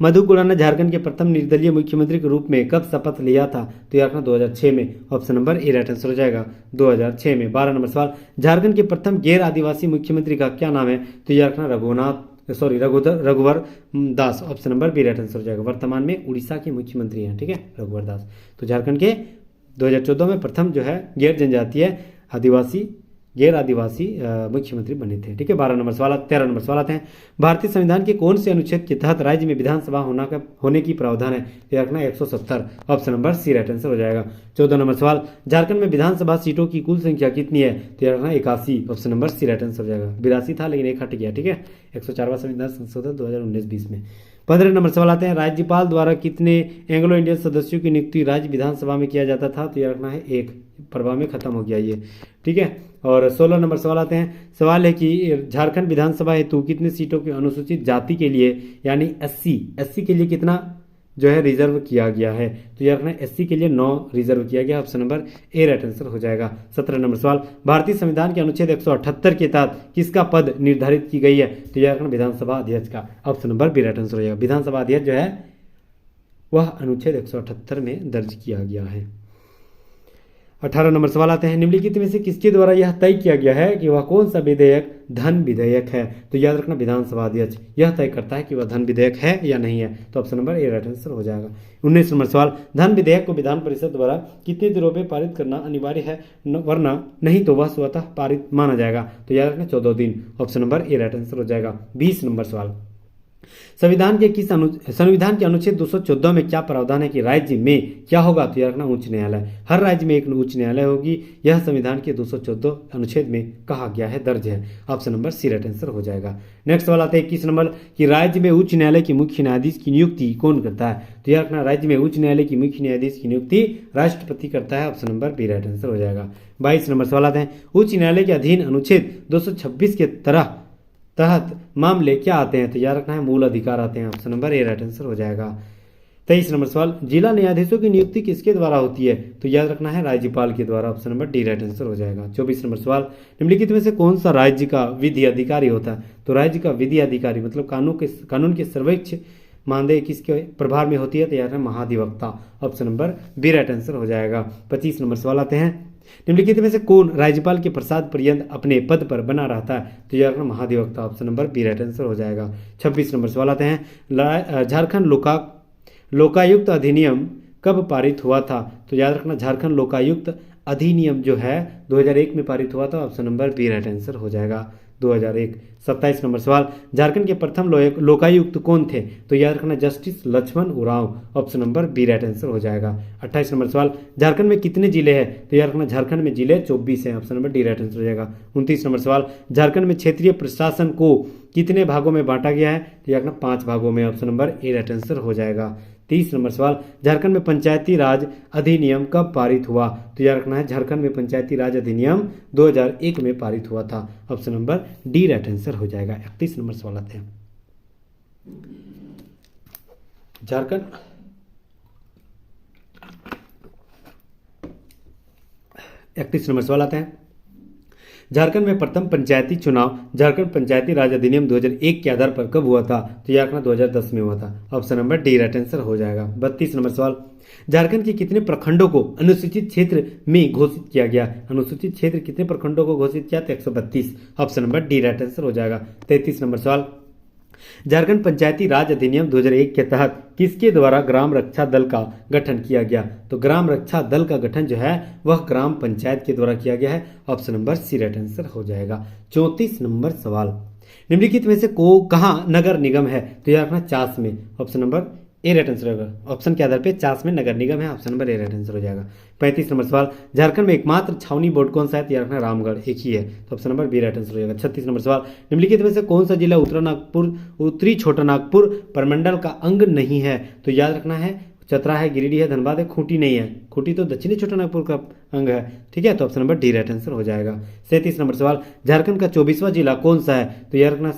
मधु कुलरा ने झारखंड के प्रथम निर्दलीय मुख्यमंत्री के रूप में कब शपथ लिया था? तो याद रखना 2006 में। Option number A right answer हो जाएगा 2006 में। 12 नंबर सवाल, झारखंड के प्रथम गैर आदिवासी मुख्यमंत्री का क्या नाम है? तो याद रखना Raghubar Das. Option number B right answer हो जाएगा। वर्तमान में उड़ीसा के मुख्यमंत्री हैं, ठीक है, रघुवर दास। तो झारखंड के 2014 में प्रथम जो है गैर आदिवासी मुख्यमंत्री बने थे, ठीक है। 13 नंबर सवाल आते हैं, भारतीय संविधान के कौन से अनुच्छेद के तहत राज्य में विधानसभा होने की प्रावधान है? तो रखना 170। Option number C right answer हो जाएगा। 14 नंबर सवाल, झारखंड में विधानसभा सीटों की कुल संख्या कितनी है? तो रखना 81। Option number C right answer हो जाएगा। 82 था लेकिन एक हट गया, ठीक है। 104वां संविधान संशोधन 2019-20 में। 15 नंबर सवाल आते हैं, राज्यपाल द्वारा कितने एंग्लो इंडियन सदस्यों की नियुक्ति राज्य विधानसभा में किया जाता था? तो यह रखना है 1। प्रभाव में खत्म हो गया ये, ठीक है। और 16 नंबर सवाल आते हैं, सवाल है कि झारखंड विधानसभा हेतु कितने सीटों की अनुसूचित जाति के लिए यानी एससी के लिए कितना जो है रिजर्व किया गया है? तो यह रखना एससी के लिए 9 रिजर्व किया गया। Option number A right answer हो जाएगा। 17 नंबर सवाल, भारतीय संविधान के अनुच्छेद 178 के तहत किसका पद निर्धारित की गई है? तो यह रखना विधानसभा अध्यक्ष का। Option number B right answer हो जाएगा। विधानसभा अध्यक्ष जो है वह अनुच्छेद 178 में दर्ज किया गया है। 18 नंबर सवाल आते हैं, निम्नलिखित में से किसके द्वारा यह तय किया गया है कि वह कौन सा विधेयक धन विधेयक है? तो याद रखना विधानसभा अध्यक्ष यह तय करता है कि वह धन विधेयक है या नहीं है। तो option number A right answer हो जाएगा। 19 नंबर सवाल, धन विधेयक को विधान परिषद द्वारा कितने दिनों में पारित करना अनिवार्य है, वरना नहीं तो वह स्वतः पारित माना जाएगा? तो याद रखना 14 दिन। Option number A right answer हो जाएगा। 20 नंबर सवाल, संविधान के अनुच्छेद 214 में क्या प्रावधान है कि राज्य में क्या होगा? तो यह रखना उच्च न्यायालय। हर राज्य में एक उच्च न्यायालय होगी, यह संविधान के 214 अनुच्छेद में कहा गया है, दर्ज है। Option number C right answer हो जाएगा। नेक्स्ट सवाल आता है 21 नंबर कि राज्य में उच्च न्यायालय के मुख्य न्यायाधीश की नियुक्ति कौन करता है? तो यह रखना राज्य में उच्च न्यायालय की मुख्य न्यायाधीश की नियुक्ति राष्ट्रपति करता है। Option number B right answer हो जाएगा। 22 नंबर सवाल आते हैं, उच्च न्यायालय के अधीन अनुच्छेद 226 के तहत मामले क्या आते हैं? तो याद रखना है मूल अधिकार आते हैं। Option number A right answer हो जाएगा। 23 नंबर सवाल, जिला न्यायाधीशों की नियुक्ति किसके द्वारा होती है? तो याद रखना है राज्यपाल के द्वारा। Option number D right answer हो जाएगा। 24 नंबर सवाल, निम्नलिखित में से कौन सा राज्य का विधि अधिकारी होता है? तो राज्य का विधि अधिकारी मतलब कानून के सर्वोच्च मानदेय किसके प्रभार में होती है? तो याद रखना महाधिवक्ता। Option number B right answer हो जाएगा। 25 नंबर सवाल आते हैं, निम्नलिखित में से कौन राज्यपाल के प्रसाद पर्यंत अपने पद पर बना रहता है? तो यह रखना महाधिवक्ता। Option number B right answer हो जाएगा। 26 नंबर सवाल आते हैं, झारखंड लोकायुक्त अधिनियम कब पारित हुआ था? तो याद रखना झारखंड लोकायुक्त अधिनियम जो है 2001 में पारित हुआ था। Option number B right answer हो जाएगा 2001। 27 नंबर सवाल, झारखंड के प्रथम लोकायुक्त कौन थे? तो याद रखना justice Laxman Oraon. Option number B right answer हो जाएगा। 28 नंबर सवाल, झारखंड में कितने जिले हैं? तो याद रखना झारखंड में जिले 24 हैं। Option number D right answer हो जाएगा। 29 नंबर सवाल, झारखंड में क्षेत्रीय प्रशासन को कितने भागों में बांटा गया है? तो याद रखना 5 भागों में। Option number A right answer हो जाएगा। 30 नंबर सवाल, झारखंड में पंचायती राज अधिनियम कब पारित हुआ? तो याद रखना है झारखंड में पंचायती राज अधिनियम 2001 में पारित हुआ था। Option number D right answer हो जाएगा। 31 नंबर सवाल आते हैं, झारखंड 31 नंबर सवाल आते हैं, झारखंड में प्रथम पंचायती चुनाव झारखंड पंचायती राज अधिनियम 2001 के आधार पर कब हुआ था? तो यह रखना 2010 में हुआ था। Option number D right answer हो जाएगा। 32 नंबर सवाल, झारखंड के कितने प्रखंडों को अनुसूचित क्षेत्र में घोषित किया गया? अनुसूचित क्षेत्र कितने प्रखंडों को घोषित किया? तो 132। Option number D right answer हो जाएगा। 33 नंबर सवाल, झारखंड पंचायती राज अधिनियम 2001 के तहत किसके द्वारा ग्राम रक्षा दल का गठन किया गया? तो ग्राम रक्षा दल का गठन जो है वह ग्राम पंचायत के द्वारा किया गया है। Option number C right answer हो जाएगा। 34 नंबर सवाल, निम्नलिखित में से कहाँ नगर निगम है? तो यह रखना चास में। Option number A right answer होगा। ऑप्शन के आधार पे 50 में नगर निगम है, option number A right answer हो जाएगा। 35 नंबर सवाल, झारखंड में एकमात्र छावनी बोर्ड कौन सा है? तो याद रखना रामगढ़ एक ही है, तो option number B right answer हो जाएगा। 36 नंबर सवाल, निम्नलिखित में से कौन सा जिला उत्तरी छोटा नागपुर प्रमंडल का अंग नहीं है? तो याद रखना है चतरा है, गिरिडीह है, धनबाद है, खूंटी नहीं है। खूंटी तो दक्षिणी छोटा नागपुर का अंग है, ठीक है, तो option number D right answer हो जाएगा। 37 नंबर सवाल, झारखंड का 24वां जिला कौन सा है? तो याद रखना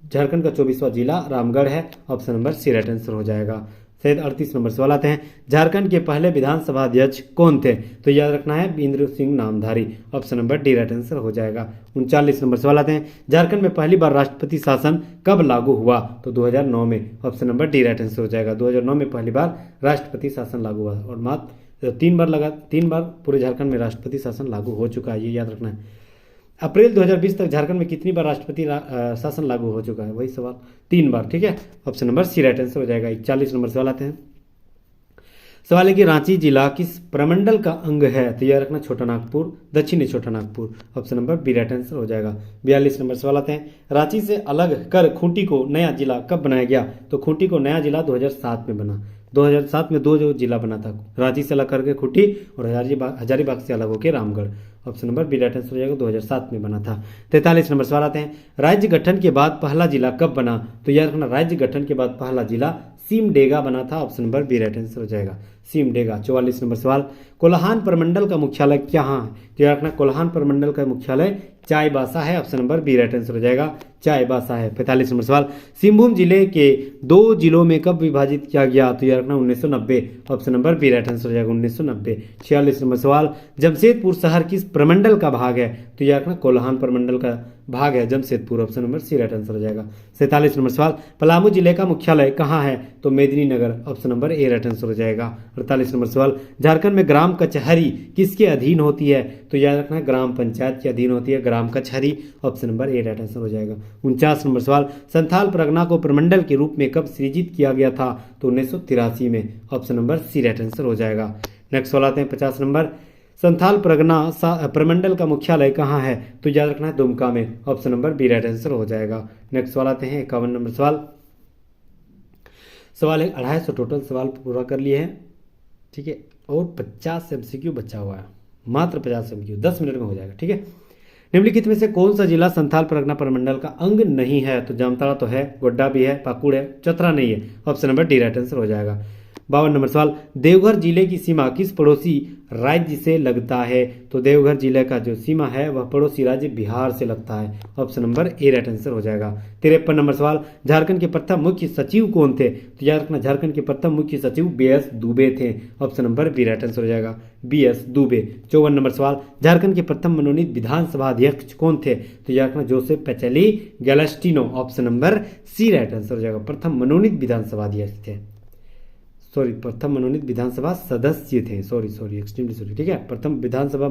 झारखंड का 24वां जिला रामगढ़ है, option number C right answer हो जाएगा। 38 नंबर सवाल आते हैं, झारखंड के पहले विधानसभा अध्यक्ष कौन थे? तो याद रखना है Inder Singh Namdhari, option number D right answer हो जाएगा। 39 नंबर सवाल आते हैं, झारखंड में पहली बार राष्ट्रपति शासन कब लागू हुआ? तो 2009 में, option number D right answer हो जाएगा। 2009 में पहली बार राष्ट्रपति शासन लागू हुआ और मात्र 3 बार पूरे झारखंड में राष्ट्रपति शासन लागू हो चुका है, ये याद रखना है। अप्रैल 2020 तक झारखंड में कितनी बार राष्ट्रपति शासन लागू हो चुका है? वही सवाल, 3 बार, ठीक है, option number C right answer हो जाएगा। 41 नंबर सवाल आते हैं, सवाल है कि रांची जिला किस प्रमंडल का अंग है? तो यह रखना छोटा नागपुर, दक्षिणी Chota Nagpur, option number B right answer हो जाएगा। 42 नंबर सवाल आते हैं, रांची से अलग कर खूंटी को नया जिला कब बनाया गया? तो खूंटी को नया जिला 2007 में बना। 2007 में 2 जो जिला बना था, रांची से अलग करके खूंटी और हजारीबाग से अलग होकर Ramgarh, option number B right answer हो जाएगा। 2007 में बना था। 43 नंबर सवाल आते हैं, राज्य गठन के बाद पहला जिला कब बना? तो याद रखना राज्य गठन के बाद पहला जिला सिमडेगा बना था, option number B right answer हो जाएगा, सिमडेगा। 44 नंबर सवाल, कोल्हान प्रमंडल का मुख्यालय कहाँ है? तो याद रखना कोल्हान प्रमंडल का मुख्यालय चाईबासा है, option number B right answer हो जाएगा, चाईबासा है। 45 नंबर सवाल, सिंहभूम जिले के 2 जिलों में कब विभाजित किया गया? तो याद रखना 1990, option number B right answer हो जाएगा, 1990। 46 नंबर सवाल, जमशेदपुर शहर किस प्रमंडल का भाग है? तो याद रखना कोल्हान प्रमंडल का भाग है Jamshedpur, option number C right answer हो जाएगा। 47 नंबर सवाल, पलामू जिले का मुख्यालय कहाँ है? तो Medininagar, option number A right answer हो जाएगा। 48 नंबर सवाल, झारखंड में ग्राम कचहरी किसके अधीन होती है? तो याद रखना ग्राम पंचायत के अधीन होती है ग्राम कचहरी, option number A right answer हो जाएगा। 49 नंबर सवाल, संथाल परगना को प्रमंडल के रूप में कब सृजित किया गया था? तो 1983 में, option number C right answer हो जाएगा। नेक्स्ट सवाल आते हैं 50 नंबर, संथाल परगना प्रमंडल का मुख्यालय कहाँ है? तो याद रखना है दुमका में, option number B right answer हो जाएगा। नेक्स्ट सवाल आते हैं 51 नंबर सवाल है 250 टोटल सवाल पूरा कर लिए हैं, ठीक है, और 50 MCQ बचा हुआ है, मात्र 50 MCQ 10 मिनट में हो जाएगा, ठीक है। निम्नलिखित में से कौन सा जिला संथाल परगना प्रमंडल का अंग नहीं है? तो जामताड़ा तो है, गोड्डा भी है, पाकुड़ है, चतरा नहीं है, option number D right answer हो जाएगा। 52 नंबर सवाल, देवघर जिले की सीमा किस पड़ोसी राज्य से लगता है? तो देवघर जिले का जो सीमा है वह पड़ोसी राज्य बिहार से लगता है, option number A right answer हो जाएगा। 53 नंबर सवाल, झारखंड के प्रथम मुख्य सचिव कौन थे? तो याद रखना झारखंड के प्रथम मुख्य सचिव BS दुबे थे, option number B right answer हो जाएगा, BS दुबे। 54 नंबर सवाल, झारखंड के प्रथम मनोनीत विधानसभा अध्यक्ष कौन थे? तो याद रखना जोसेफ पेचेली गैलेस्टिनो, option number C right answer हो जाएगा। प्रथम मनोनीत विधानसभा अध्यक्ष थे, सॉरी प्रथम मनोनीत विधानसभा सदस्य थे, सॉरी एक्सट्रीमली सॉरी, ठीक है, प्रथम विधानसभा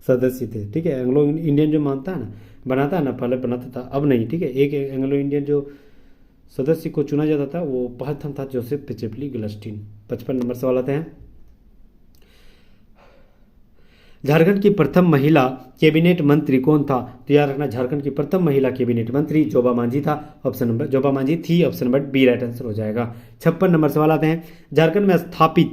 सदस्य थे, ठीक है। एंग्लो इंडियन जो मानता है ना, बनाता है ना, पहले बनाता था, अब नहीं, ठीक है। एक एंग्लो इंडियन जो सदस्य को चुना जाता था वो प्रथम था जोसेफ पेचेली गैलेस्टिनो। 55 नंबर सवाल आते हैं, झारखंड की प्रथम महिला कैबिनेट मंत्री कौन था? तो याद रखना झारखंड की प्रथम महिला कैबिनेट मंत्री जोबा मांझी था, ऑप्शन नंबर जोबा मांझी थी, option number B right answer हो जाएगा। 56 नंबर सवाल आते हैं, झारखंड में स्थापित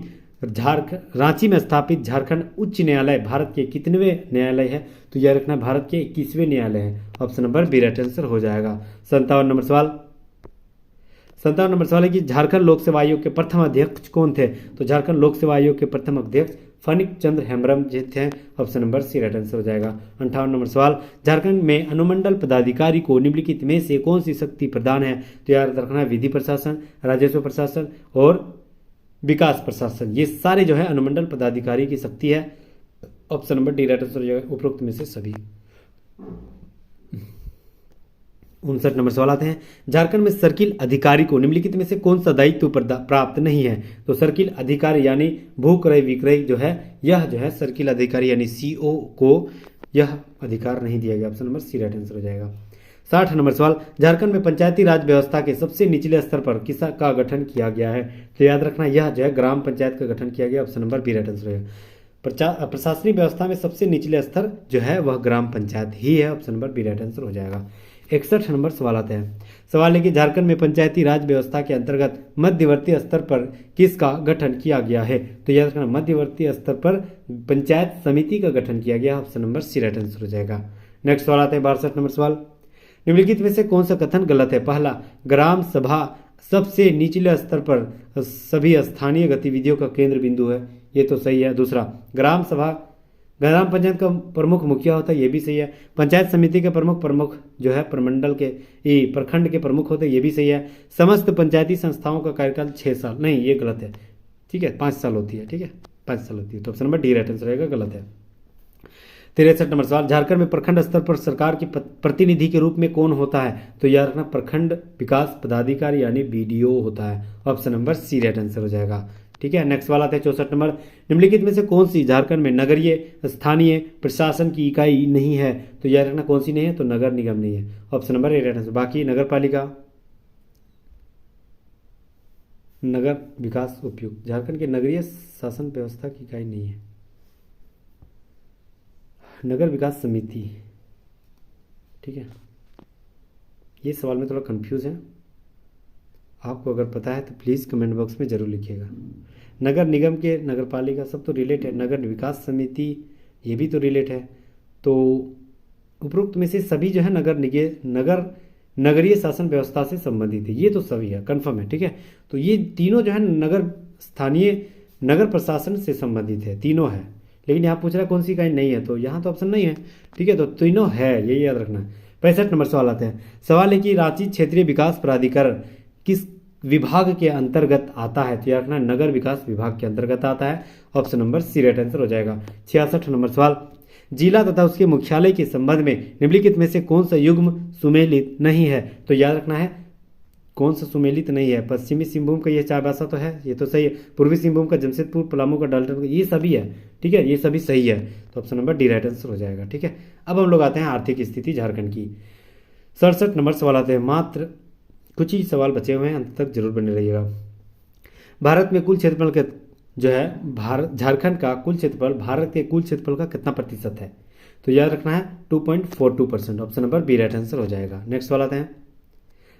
रांची में स्थापित झारखंड उच्च न्यायालय भारत के कितनेवें न्यायालय है? तो याद रखना भारत के 21वें न्यायालय है, option number B right answer हो जाएगा। 57 नंबर सवाल है कि झारखंड लोक सेवा आयोग के प्रथम अध्यक्ष कौन थे? तो झारखंड लोक सेवा आयोग के प्रथम अध्यक्ष फणिक चंद्र हेम्ब्रम जी थे, option number C right answer हो जाएगा। 58 नंबर सवाल, झारखंड में अनुमंडल पदाधिकारी को निम्नलिखित में से कौन सी शक्ति प्रदान है? तो याद रखना विधि प्रशासन, राजस्व प्रशासन और विकास प्रशासन, ये सारे जो है अनुमंडल पदाधिकारी की शक्ति है, option number D right answer हो जाएगा, उपरोक्त में से सभी। 59 नंबर सवाल आते हैं, झारखंड में सर्किल अधिकारी को निम्नलिखित में से कौन सा दायित्व प्राप्त नहीं है? तो सर्किल अधिकारी यानी भू क्रय विक्रय जो है, यह जो है सर्किल अधिकारी यानी CO को यह अधिकार नहीं दिया गया, option number C right answer हो जाएगा। 60 नंबर सवाल, झारखंड में पंचायती राज व्यवस्था के सबसे निचले स्तर पर किसा का गठन किया गया है? तो याद रखना यह जो है ग्राम पंचायत का गठन किया गया, option number B right answer है। प्रशासनिक व्यवस्था में सबसे निचले स्तर जो है वह ग्राम पंचायत ही है, option number B right answer हो जाएगा। 61 नंबर सवाल आता है। सवाल है कि झारखंड में पंचायती राज व्यवस्था के अंतर्गत मध्यवर्ती स्तर पर किसका गठन किया गया है? तो याद रखना, मध्यवर्ती स्तर पर पंचायत समिति का गठन किया गया। Option number C right answer हो जाएगा। नेक्स्ट सवाल आता है 62 नंबर सवाल। निम्नलिखित में से कौन सा कथन गलत है? पहला, ग्राम सभा सबसे निचले स्तर पर सभी स्थानीय गतिविधियों का केंद्र बिंदु है, ये तो सही है। दूसरा, ग्राम पंचायत का प्रमुख मुखिया होता है, ये भी सही है। पंचायत समिति के प्रमुख जो है प्रमंडल के प्रखंड के प्रमुख होते हैं, ये भी सही है। समस्त पंचायती संस्थाओं का कार्यकाल 6 साल, नहीं ये गलत है, ठीक है 5 साल होती है, ठीक है 5 साल होती है। तो option number D right answer रहेगा, गलत है। 63 नंबर सवाल, झारखंड में प्रखंड स्तर पर सरकार के प्रतिनिधि के रूप में कौन होता है? तो याद रखना, प्रखंड विकास पदाधिकारी यानी बीडीओ होता है। Option number C right answer हो जाएगा, ठीक है। नेक्स्ट वाला आता है 64 नंबर। निम्नलिखित में से कौन सी झारखंड में नगरीय स्थानीय प्रशासन की इकाई नहीं है? तो याद रखना कौन सी नहीं है? तो नगर निगम नहीं है। Option number A right answer. बाकी नगर पालिका, नगर विकास उपायुक्त, झारखंड के नगरीय शासन व्यवस्था की इकाई नहीं है। नगर विकास समिति, ठीक है। ये सवाल में थोड़ा कंफ्यूज है, आपको अगर पता है तो प्लीज़ कमेंट बॉक्स में ज़रूर लिखिएगा। नगर निगम के नगर पालिका सब तो रिलेट है, नगर विकास समिति ये भी तो रिलेट है। तो उपरोक्त में से सभी जो है नगरीय शासन व्यवस्था से संबंधित है, ये तो सभी है, कन्फर्म है, ठीक है। तो ये तीनों जो है नगर प्रशासन से संबंधित है, तीनों है। लेकिन यहाँ पूछ रहा है कौन सी इकाई नहीं है, तो यहाँ तो ऑप्शन नहीं है, ठीक है। तो तीनों है, ये याद रखना है। 65 नंबर सवाल आते हैं। सवाल है कि रांची क्षेत्रीय विकास प्राधिकरण किस विभाग के अंतर्गत आता है? तो याद रखना, नगर विकास विभाग के अंतर्गत आता है। Option number C right answer हो जाएगा। 66 नंबर सवाल, जिला तथा उसके मुख्यालय के संबंध में निम्नलिखित में से कौन सा युग्म सुमेलित नहीं है? तो याद रखना है कौन सा सुमेलित नहीं है। पश्चिमी सिंहभूम का ये चाईबासा तो है, ये तो सही है। पूर्वी सिंहभूम का जमशेदपुर, पलामू का डाल्टन, ये सभी है, ठीक है, ये सभी सही है। तो option number D right answer हो जाएगा, ठीक है। अब हम लोग आते हैं आर्थिक स्थिति झारखंड की। 67 नंबर सवाल आते हैं। मात्र कुछ ही सवाल बचे हुए हैं, अंत तक जरूर बने रहिएगा। भारत में कुल क्षेत्रफल के जो है झारखंड का कुल क्षेत्रफल भारत के कुल क्षेत्रफल का कितना प्रतिशत है? तो याद रखना है 2.42%। Option number B right answer हो जाएगा। नेक्स्ट सवाल आते हैं।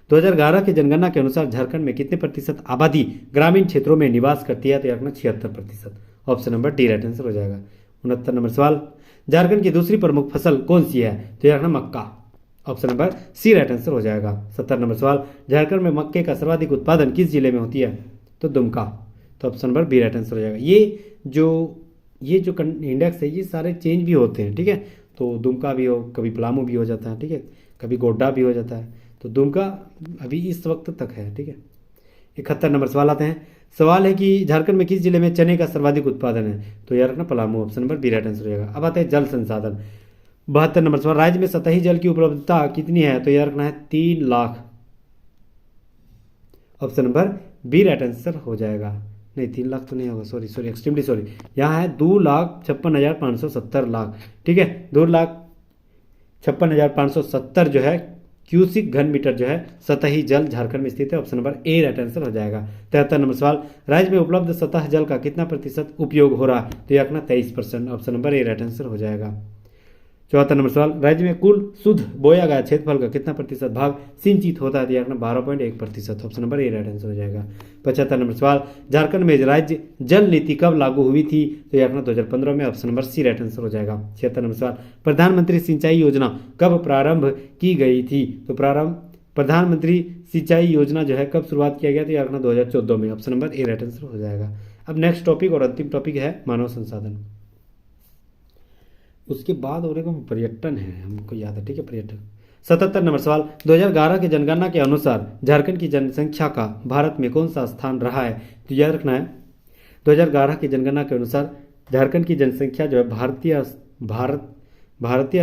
2011 की जनगणना के अनुसार झारखंड में कितने प्रतिशत आबादी ग्रामीण क्षेत्रों में निवास करती है? तो याद रखना 76%। Option number D right answer हो जाएगा। 69 नंबर सवाल, झारखंड की दूसरी प्रमुख फसल कौन सी है? तो याद रखना मक्का। Option number C right answer हो जाएगा। 70 नंबर सवाल, झारखंड में मक्के का सर्वाधिक उत्पादन किस जिले में होती है? तो दुमका। तो option number B right answer हो जाएगा। ये जो इंडेक्स है ये सारे चेंज भी होते हैं, ठीक है। तो दुमका भी हो, कभी पलामू भी हो जाता है, ठीक है, कभी गोड्डा भी हो जाता है। तो दुमका अभी इस वक्त तक है, ठीक है। 71 नंबर सवाल आते हैं। सवाल है कि झारखंड में किस जिले में चने का सर्वाधिक उत्पादन है? तो याद रखना Palamu. Option number B right answer हो जाएगा। अब आते हैं जल संसाधन। 72 नंबर सवाल, राज्य में सतही जल की उपलब्धता कितनी है? तो याद रखना है 3 lakh. Option number B right answer हो जाएगा। नहीं 3 लाख तो नहीं होगा, सॉरी एक्सट्रीमली सॉरी, यहाँ है 2,56,570 लाख, ठीक है। 2,56,570 जो है क्यूसिक घन मीटर जो है सतही जल झारखंड में स्थित है। Option number A right answer हो जाएगा। 73 नंबर सवाल, राज्य में उपलब्ध सतह जल का कितना प्रतिशत उपयोग हो रहा है? तो यह रखना 23%। Option number A right answer हो जाएगा। 74 नंबर सवाल, राज्य में कुल शुद्ध बोया गया क्षेत्रफल का कितना प्रतिशत भाग सिंचित होता है? तो यह रखना 12.1%। Option number A right answer हो जाएगा। 75 नंबर सवाल, झारखंड में राज्य जल नीति कब लागू हुई थी? तो यह रखना 2015 में। Option number C right answer हो जाएगा। 76 नंबर सवाल, प्रधानमंत्री सिंचाई योजना कब प्रारंभ की गई थी? तो प्रधानमंत्री सिंचाई योजना जो है कब शुरुआत किया गया? तो यह रखना 2014 में। Option number A right answer हो जाएगा। अब नेक्स्ट टॉपिक और अंतिम टॉपिक है मानव संसाधन। उसके बाद और एक पर्यटन है, हमको याद है, ठीक है, पर्यटन। 77 नंबर सवाल, 2011 की जनगणना के अनुसार झारखंड की जनसंख्या का भारत में कौन सा स्थान रहा है? तो याद रखना है 2011 की जनगणना के अनुसार झारखंड की जनसंख्या जो है भारतीय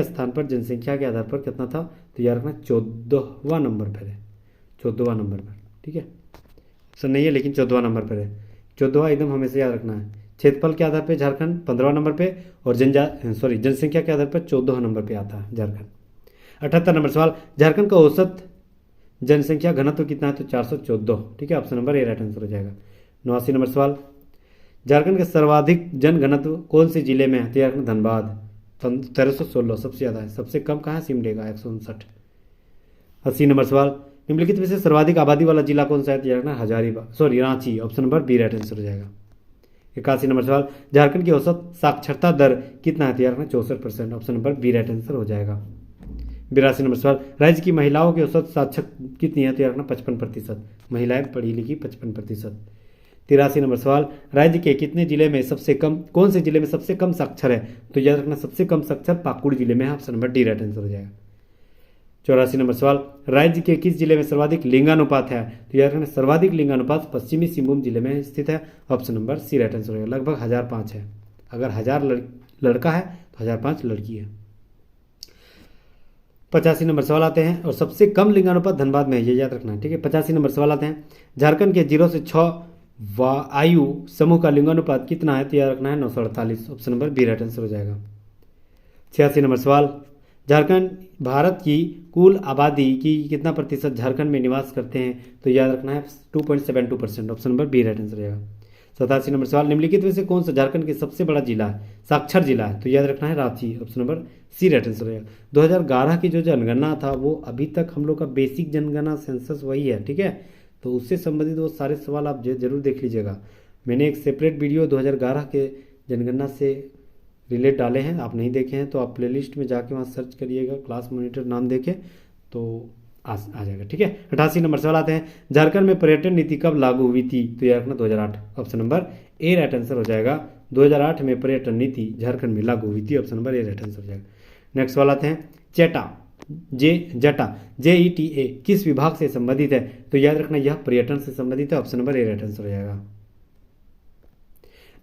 स्थान पर जनसंख्या के आधार पर कितना था? तो याद रखना 14वां नंबर पर है, 14वां नंबर पर, ठीक है। सर नहीं है लेकिन 14वां नंबर पर है, 14वां एकदम हमेशा याद रखना है। क्षेत्रफल के आधार पर झारखंड 15वां नंबर पे और जनसंख्या के आधार पर 14वां नंबर पे आता है झारखंड। 78 नंबर सवाल, झारखंड का औसत जनसंख्या घनत्व कितना है? तो 414, ठीक है। Option number A right answer हो जाएगा। 89 नंबर सवाल, झारखंड का सर्वाधिक जन घनत्व कौन से जिले में है? तो धनबाद 1316 सबसे ज़्यादा है, सबसे कम कहाँ है? सिमडेगा 159। 80 नंबर सवाल, निम्नलिखित में से सर्वाधिक आबादी वाला जिला कौन सा है? तो याद रखना Hazaribagh, sorry Ranchi, option number B right answer हो जाएगा। 81 नंबर सवाल, झारखंड की औसत साक्षरता दर कितना है? तो याद रखना 64%, option number B right answer हो जाएगा। 82 नंबर सवाल, राज्य की महिलाओं की औसत साक्षर कितनी है? तो याद रखना 55%, महिलाएं पढ़ी लिखी 55%। 83 नंबर सवाल, राज्य के कितने जिले में सबसे कम, कौन से जिले में सबसे कम साक्षर है? तो याद रखना सबसे कम साक्षर पाकुड़ जिले में है, option number D right answer हो जाएगा। 84 नंबर सवाल, राज्य के किस जिले में सर्वाधिक लिंगानुपात है? तो याद रखना सर्वाधिक लिंगानुपात पश्चिमी सिंहभूम जिले में स्थित है, option number C right answer हो जाएगा। लगभग 1005 है, अगर 1000 लड़का है तो 1005 लड़की है। 85 नंबर सवाल आते हैं, और सबसे कम लिंगानुपात धनबाद में है, ये याद रखना है, ठीक है। 85 नंबर सवाल आते हैं, झारखंड के 0 से 6 आयु समूह का लिंगानुपात कितना है? तो याद रखना है 948, option number B right answer हो जाएगा। 86 नंबर सवाल, झारखंड भारत की कुल आबादी की कितना प्रतिशत झारखंड में निवास करते हैं? तो याद रखना है 2.72%, option number B right answer हो जाएगा। 87 नंबर सवाल, निम्नलिखित में से कौन सा झारखंड के सबसे बड़ा जिला है, साक्षर जिला है? तो याद रखना है Ranchi, option number C right answer हो जाएगा। 2011 की जो जनगणना था वो अभी तक हम लोग का बेसिक जनगणना सेंसस वही है, ठीक है, तो उससे संबंधित वो सारे सवाल आप जरूर देख लीजिएगा। मैंने एक सेपरेट वीडियो 2011 के जनगणना से रिलेट डाले हैं, आप नहीं देखे हैं तो आप प्लेलिस्ट में जाके वहाँ सर्च करिएगा, क्लास मॉनिटर नाम देके तो आ जाएगा, ठीक है। 88 नंबर सवाल आते हैं, झारखंड में पर्यटन नीति कब लागू हुई थी? तो याद रखना 2008, option number A right answer हो जाएगा। 2008 में पर्यटन नीति झारखंड में लागू हुई थी, option number A right answer हो जाएगा। नेक्स्ट सवाल आते हैं, जटा JETA किस विभाग से संबंधित है? तो याद रखना यह पर्यटन से संबंधित है, option number A right answer हो जाएगा।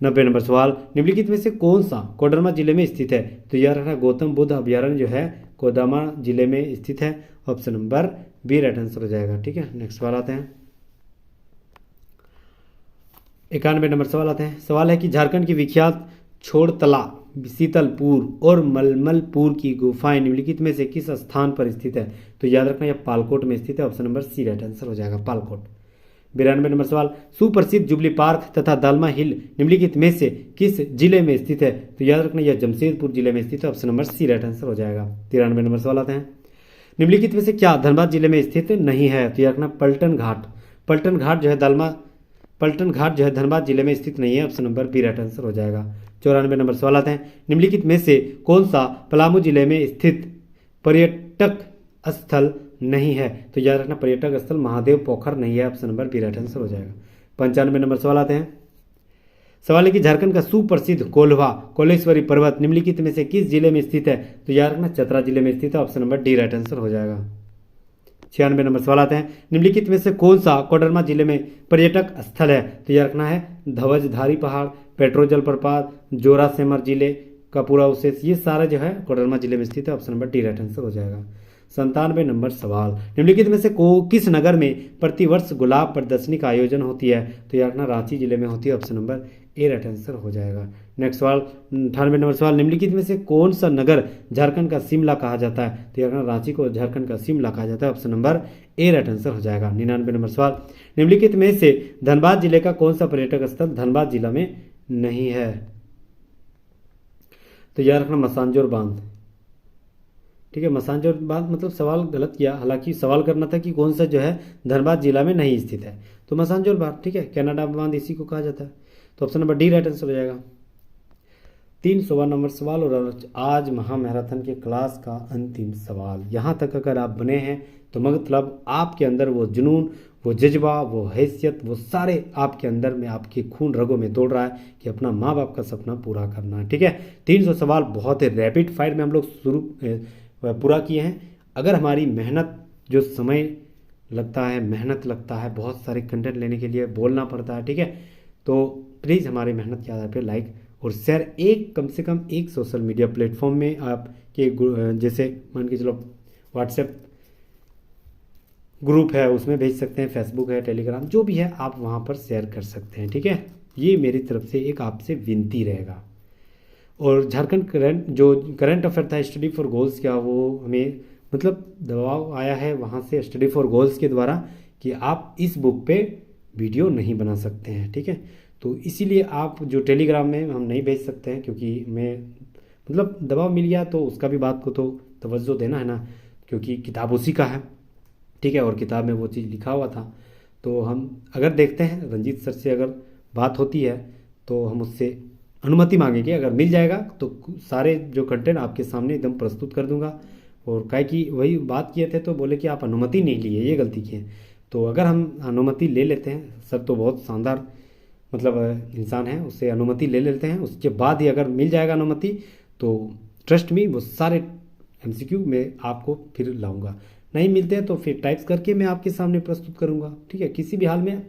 90 नंबर सवाल, निम्नलिखित में से कौन सा कोडरमा जिले में स्थित है? तो याद रखना गौतम बुद्ध अभ्यारण्य जो है कोडरमा जिले में स्थित है, option number B right answer हो जाएगा, ठीक है। नेक्स्ट सवाल आते हैं, 91 नंबर सवाल आते हैं, सवाल है कि झारखंड की विख्यात छोड़तला, शीतलपुर और मलमलपुर की गुफाएं निम्नलिखित में से किस स्थान पर स्थित है? तो याद रखना यह पालकोट में स्थित है, option number C right answer हो जाएगा, पालकोट। 92 नंबर सवाल, सुप्रसिद्ध जुबली पार्क तथा दालमा हिल निम्नलिखित में से किस जिले में स्थित है? तो याद रखना यह जमशेदपुर जिले में स्थित है, option number C right answer हो जाएगा। 93 नंबर सवाल आते हैं, निम्नलिखित में से क्या धनबाद जिले में स्थित नहीं है? तो याद रखना पलटन घाट जो है धनबाद जिले में स्थित नहीं है, option number B right answer हो जाएगा। 94 नंबर सवाल आते हैं, निम्नलिखित में से कौन सा पलामू जिले में स्थित पर्यटक स्थल नहीं है? तो याद रखना पर्यटक स्थल महादेव पोखर नहीं है, option number B right answer हो जाएगा। 95 नंबर सवाल आते हैं, सवाल है कि झारखंड का सुप्रसिद्ध कोलेश्वरी पर्वत निम्नलिखित में से किस जिले में स्थित है? तो याद रखना चतरा जिले में स्थित है, option number D right answer हो जाएगा। 96 नंबर सवाल आते हैं, निम्नलिखित में से कौन सा कोडरमा जिले में पर्यटक स्थल है? तो याद रखना है ध्वजधारी पहाड़, पेट्रो जलप्रपात, जोरासेमर जिले का पूरा अवशेष, ये सारा जो है कोडरमा जिले में स्थित है, option number D right answer हो जाएगा। 97 नंबर सवाल, निम्नलिखित में से किस नगर में प्रतिवर्ष गुलाब प्रदर्शनी का आयोजन होती है? तो याद रखना रांची जिले में होती है, option number A right answer हो जाएगा। नेक्स्ट सवाल, 98 नंबर सवाल, निम्नलिखित में से कौन सा नगर झारखंड का शिमला कहा जाता है? तो याद रखना रांची को झारखंड का शिमला कहा जाता है, option number A right answer हो जाएगा। 99 नंबर सवाल, निम्नलिखित में से धनबाद जिले का कौन सा पर्यटक स्थल धनबाद जिला में नहीं है? तो याद रखना मसांजोर बांध, ठीक है, मसांजोर बांध, मतलब सवाल गलत किया, हालांकि सवाल करना था कि कौन सा जो है धनबाद जिला में नहीं स्थित है, तो मसांजोर बांध, ठीक है, कनाडा बांध इसी को कहा जाता है, तो option number D right answer हो जाएगा। 300 नंबर सवाल और आज महामैराथन के क्लास का अंतिम सवाल। यहाँ तक अगर आप बने हैं तो मतलब आपके अंदर वो जुनून, वो जज्बा, वो हैसियत, वो सारे आपके अंदर में, आपके खून रगों में दौड़ रहा है कि अपना माँ बाप का सपना पूरा करना है, ठीक है। 300 सवाल बहुत ही रैपिड फायर में हम लोग पूरा किए हैं। अगर हमारी मेहनत, जो समय लगता है, मेहनत लगता है, बहुत सारे कंटेंट लेने के लिए बोलना पड़ता है, ठीक है, तो प्लीज़ हमारी मेहनत के आधार पर लाइक और शेयर कम से कम एक सोशल मीडिया प्लेटफॉर्म में आपके जैसे मान के चलो व्हाट्सएप ग्रुप है उसमें भेज सकते हैं, फेसबुक है, टेलीग्राम, जो भी है आप वहाँ पर शेयर कर सकते हैं, ठीक है। ये मेरी तरफ से एक आपसे विनती रहेगा। और झारखंड करंट अफेयर था स्टडी फॉर गोल्स का, वो हमें मतलब दबाव आया है वहाँ से स्टडी फॉर गोल्स के द्वारा कि आप इस बुक पे वीडियो नहीं बना सकते हैं, ठीक है। तो इसीलिए आप जो टेलीग्राम में हम नहीं भेज सकते हैं, क्योंकि मैं मतलब दबाव मिल गया तो उसका भी बात को तो तवज्जो देना है ना, क्योंकि किताब उसी का है, ठीक है, और किताब में वो चीज़ लिखा हुआ था। तो हम अगर देखते हैं रंजीत सर से अगर बात होती है तो हम उससे अनुमति मांगेंगे, अगर मिल जाएगा तो सारे जो कंटेंट आपके सामने एकदम प्रस्तुत कर दूंगा। और काहे कि वही बात किए थे तो बोले कि आप अनुमति नहीं लिए, ये गलती की है। तो अगर हम अनुमति ले लेते हैं, सर तो बहुत शानदार मतलब इंसान है, उससे अनुमति ले लेते हैं, उसके बाद ही अगर मिल जाएगा अनुमति तो ट्रस्ट मी वो सारे एमसीक्यू में आपको फिर लाऊंगा। नहीं मिलते हैं तो फिर टाइप्स करके मैं आपके सामने प्रस्तुत करूंगा, ठीक है, किसी भी हाल में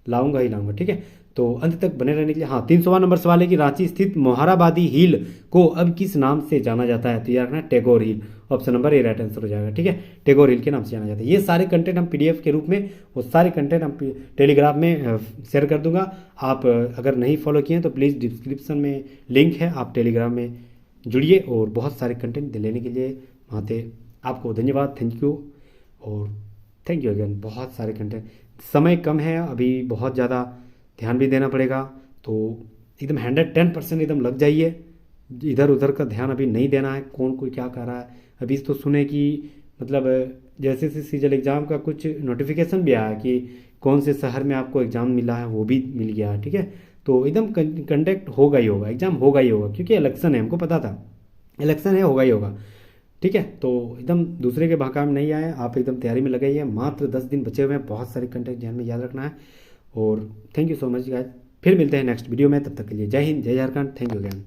लाऊंगा ही लाऊंगा, ठीक है। तो अंत तक बने रहने के लिए। हाँ, 300वां नंबर सवाल है कि रांची स्थित मोहराबादी हिल को अब किस नाम से जाना जाता है? तो यार रखना Tagore Hill. Option number A right answer हो जाएगा, ठीक है, टैगोर हिल के नाम से जाना जाता है। ये सारे कंटेंट हम पीडीएफ के रूप में, वो सारे कंटेंट हम टेलीग्राम में शेयर कर दूंगा। आप अगर नहीं फॉलो किए हैं तो प्लीज़ डिस्क्रिप्शन में लिंक है, आप टेलीग्राम में जुड़िए और बहुत सारे कंटेंट लेने के लिए वहाँ पे आपको धन्यवाद, थैंक यू और थैंक यू अगेन। बहुत सारे कंटेंट, समय कम है अभी, बहुत ज़्यादा ध्यान भी देना पड़ेगा, तो एकदम 110% एकदम लग जाइए। इधर उधर का ध्यान अभी नहीं देना है, कौन कोई क्या कर रहा है। अभी तो सुने कि मतलब जैसे से सीजल एग्ज़ाम का कुछ नोटिफिकेशन भी आया कि कौन से शहर में आपको एग्ज़ाम मिला है, वो भी मिल गया है, ठीक है। तो एकदम कंडक्ट होगा ही होगा, एग्ज़ाम होगा ही होगा, क्योंकि इलेक्शन है, हमको पता था इलेक्शन है, होगा ही होगा, ठीक है। तो एकदम दूसरे के बहकावे में नहीं आए, आप एकदम तैयारी में लगाइए। मात्र 10 दिन बचे हुए हैं, बहुत सारे कंटेंट ध्यान में याद रखना है। और thank you so much guys, फिर मिलते हैं नेक्स्ट वीडियो में, तब तक के लिए जय हिंद, जय झारखंड, थैंक यू अगेन।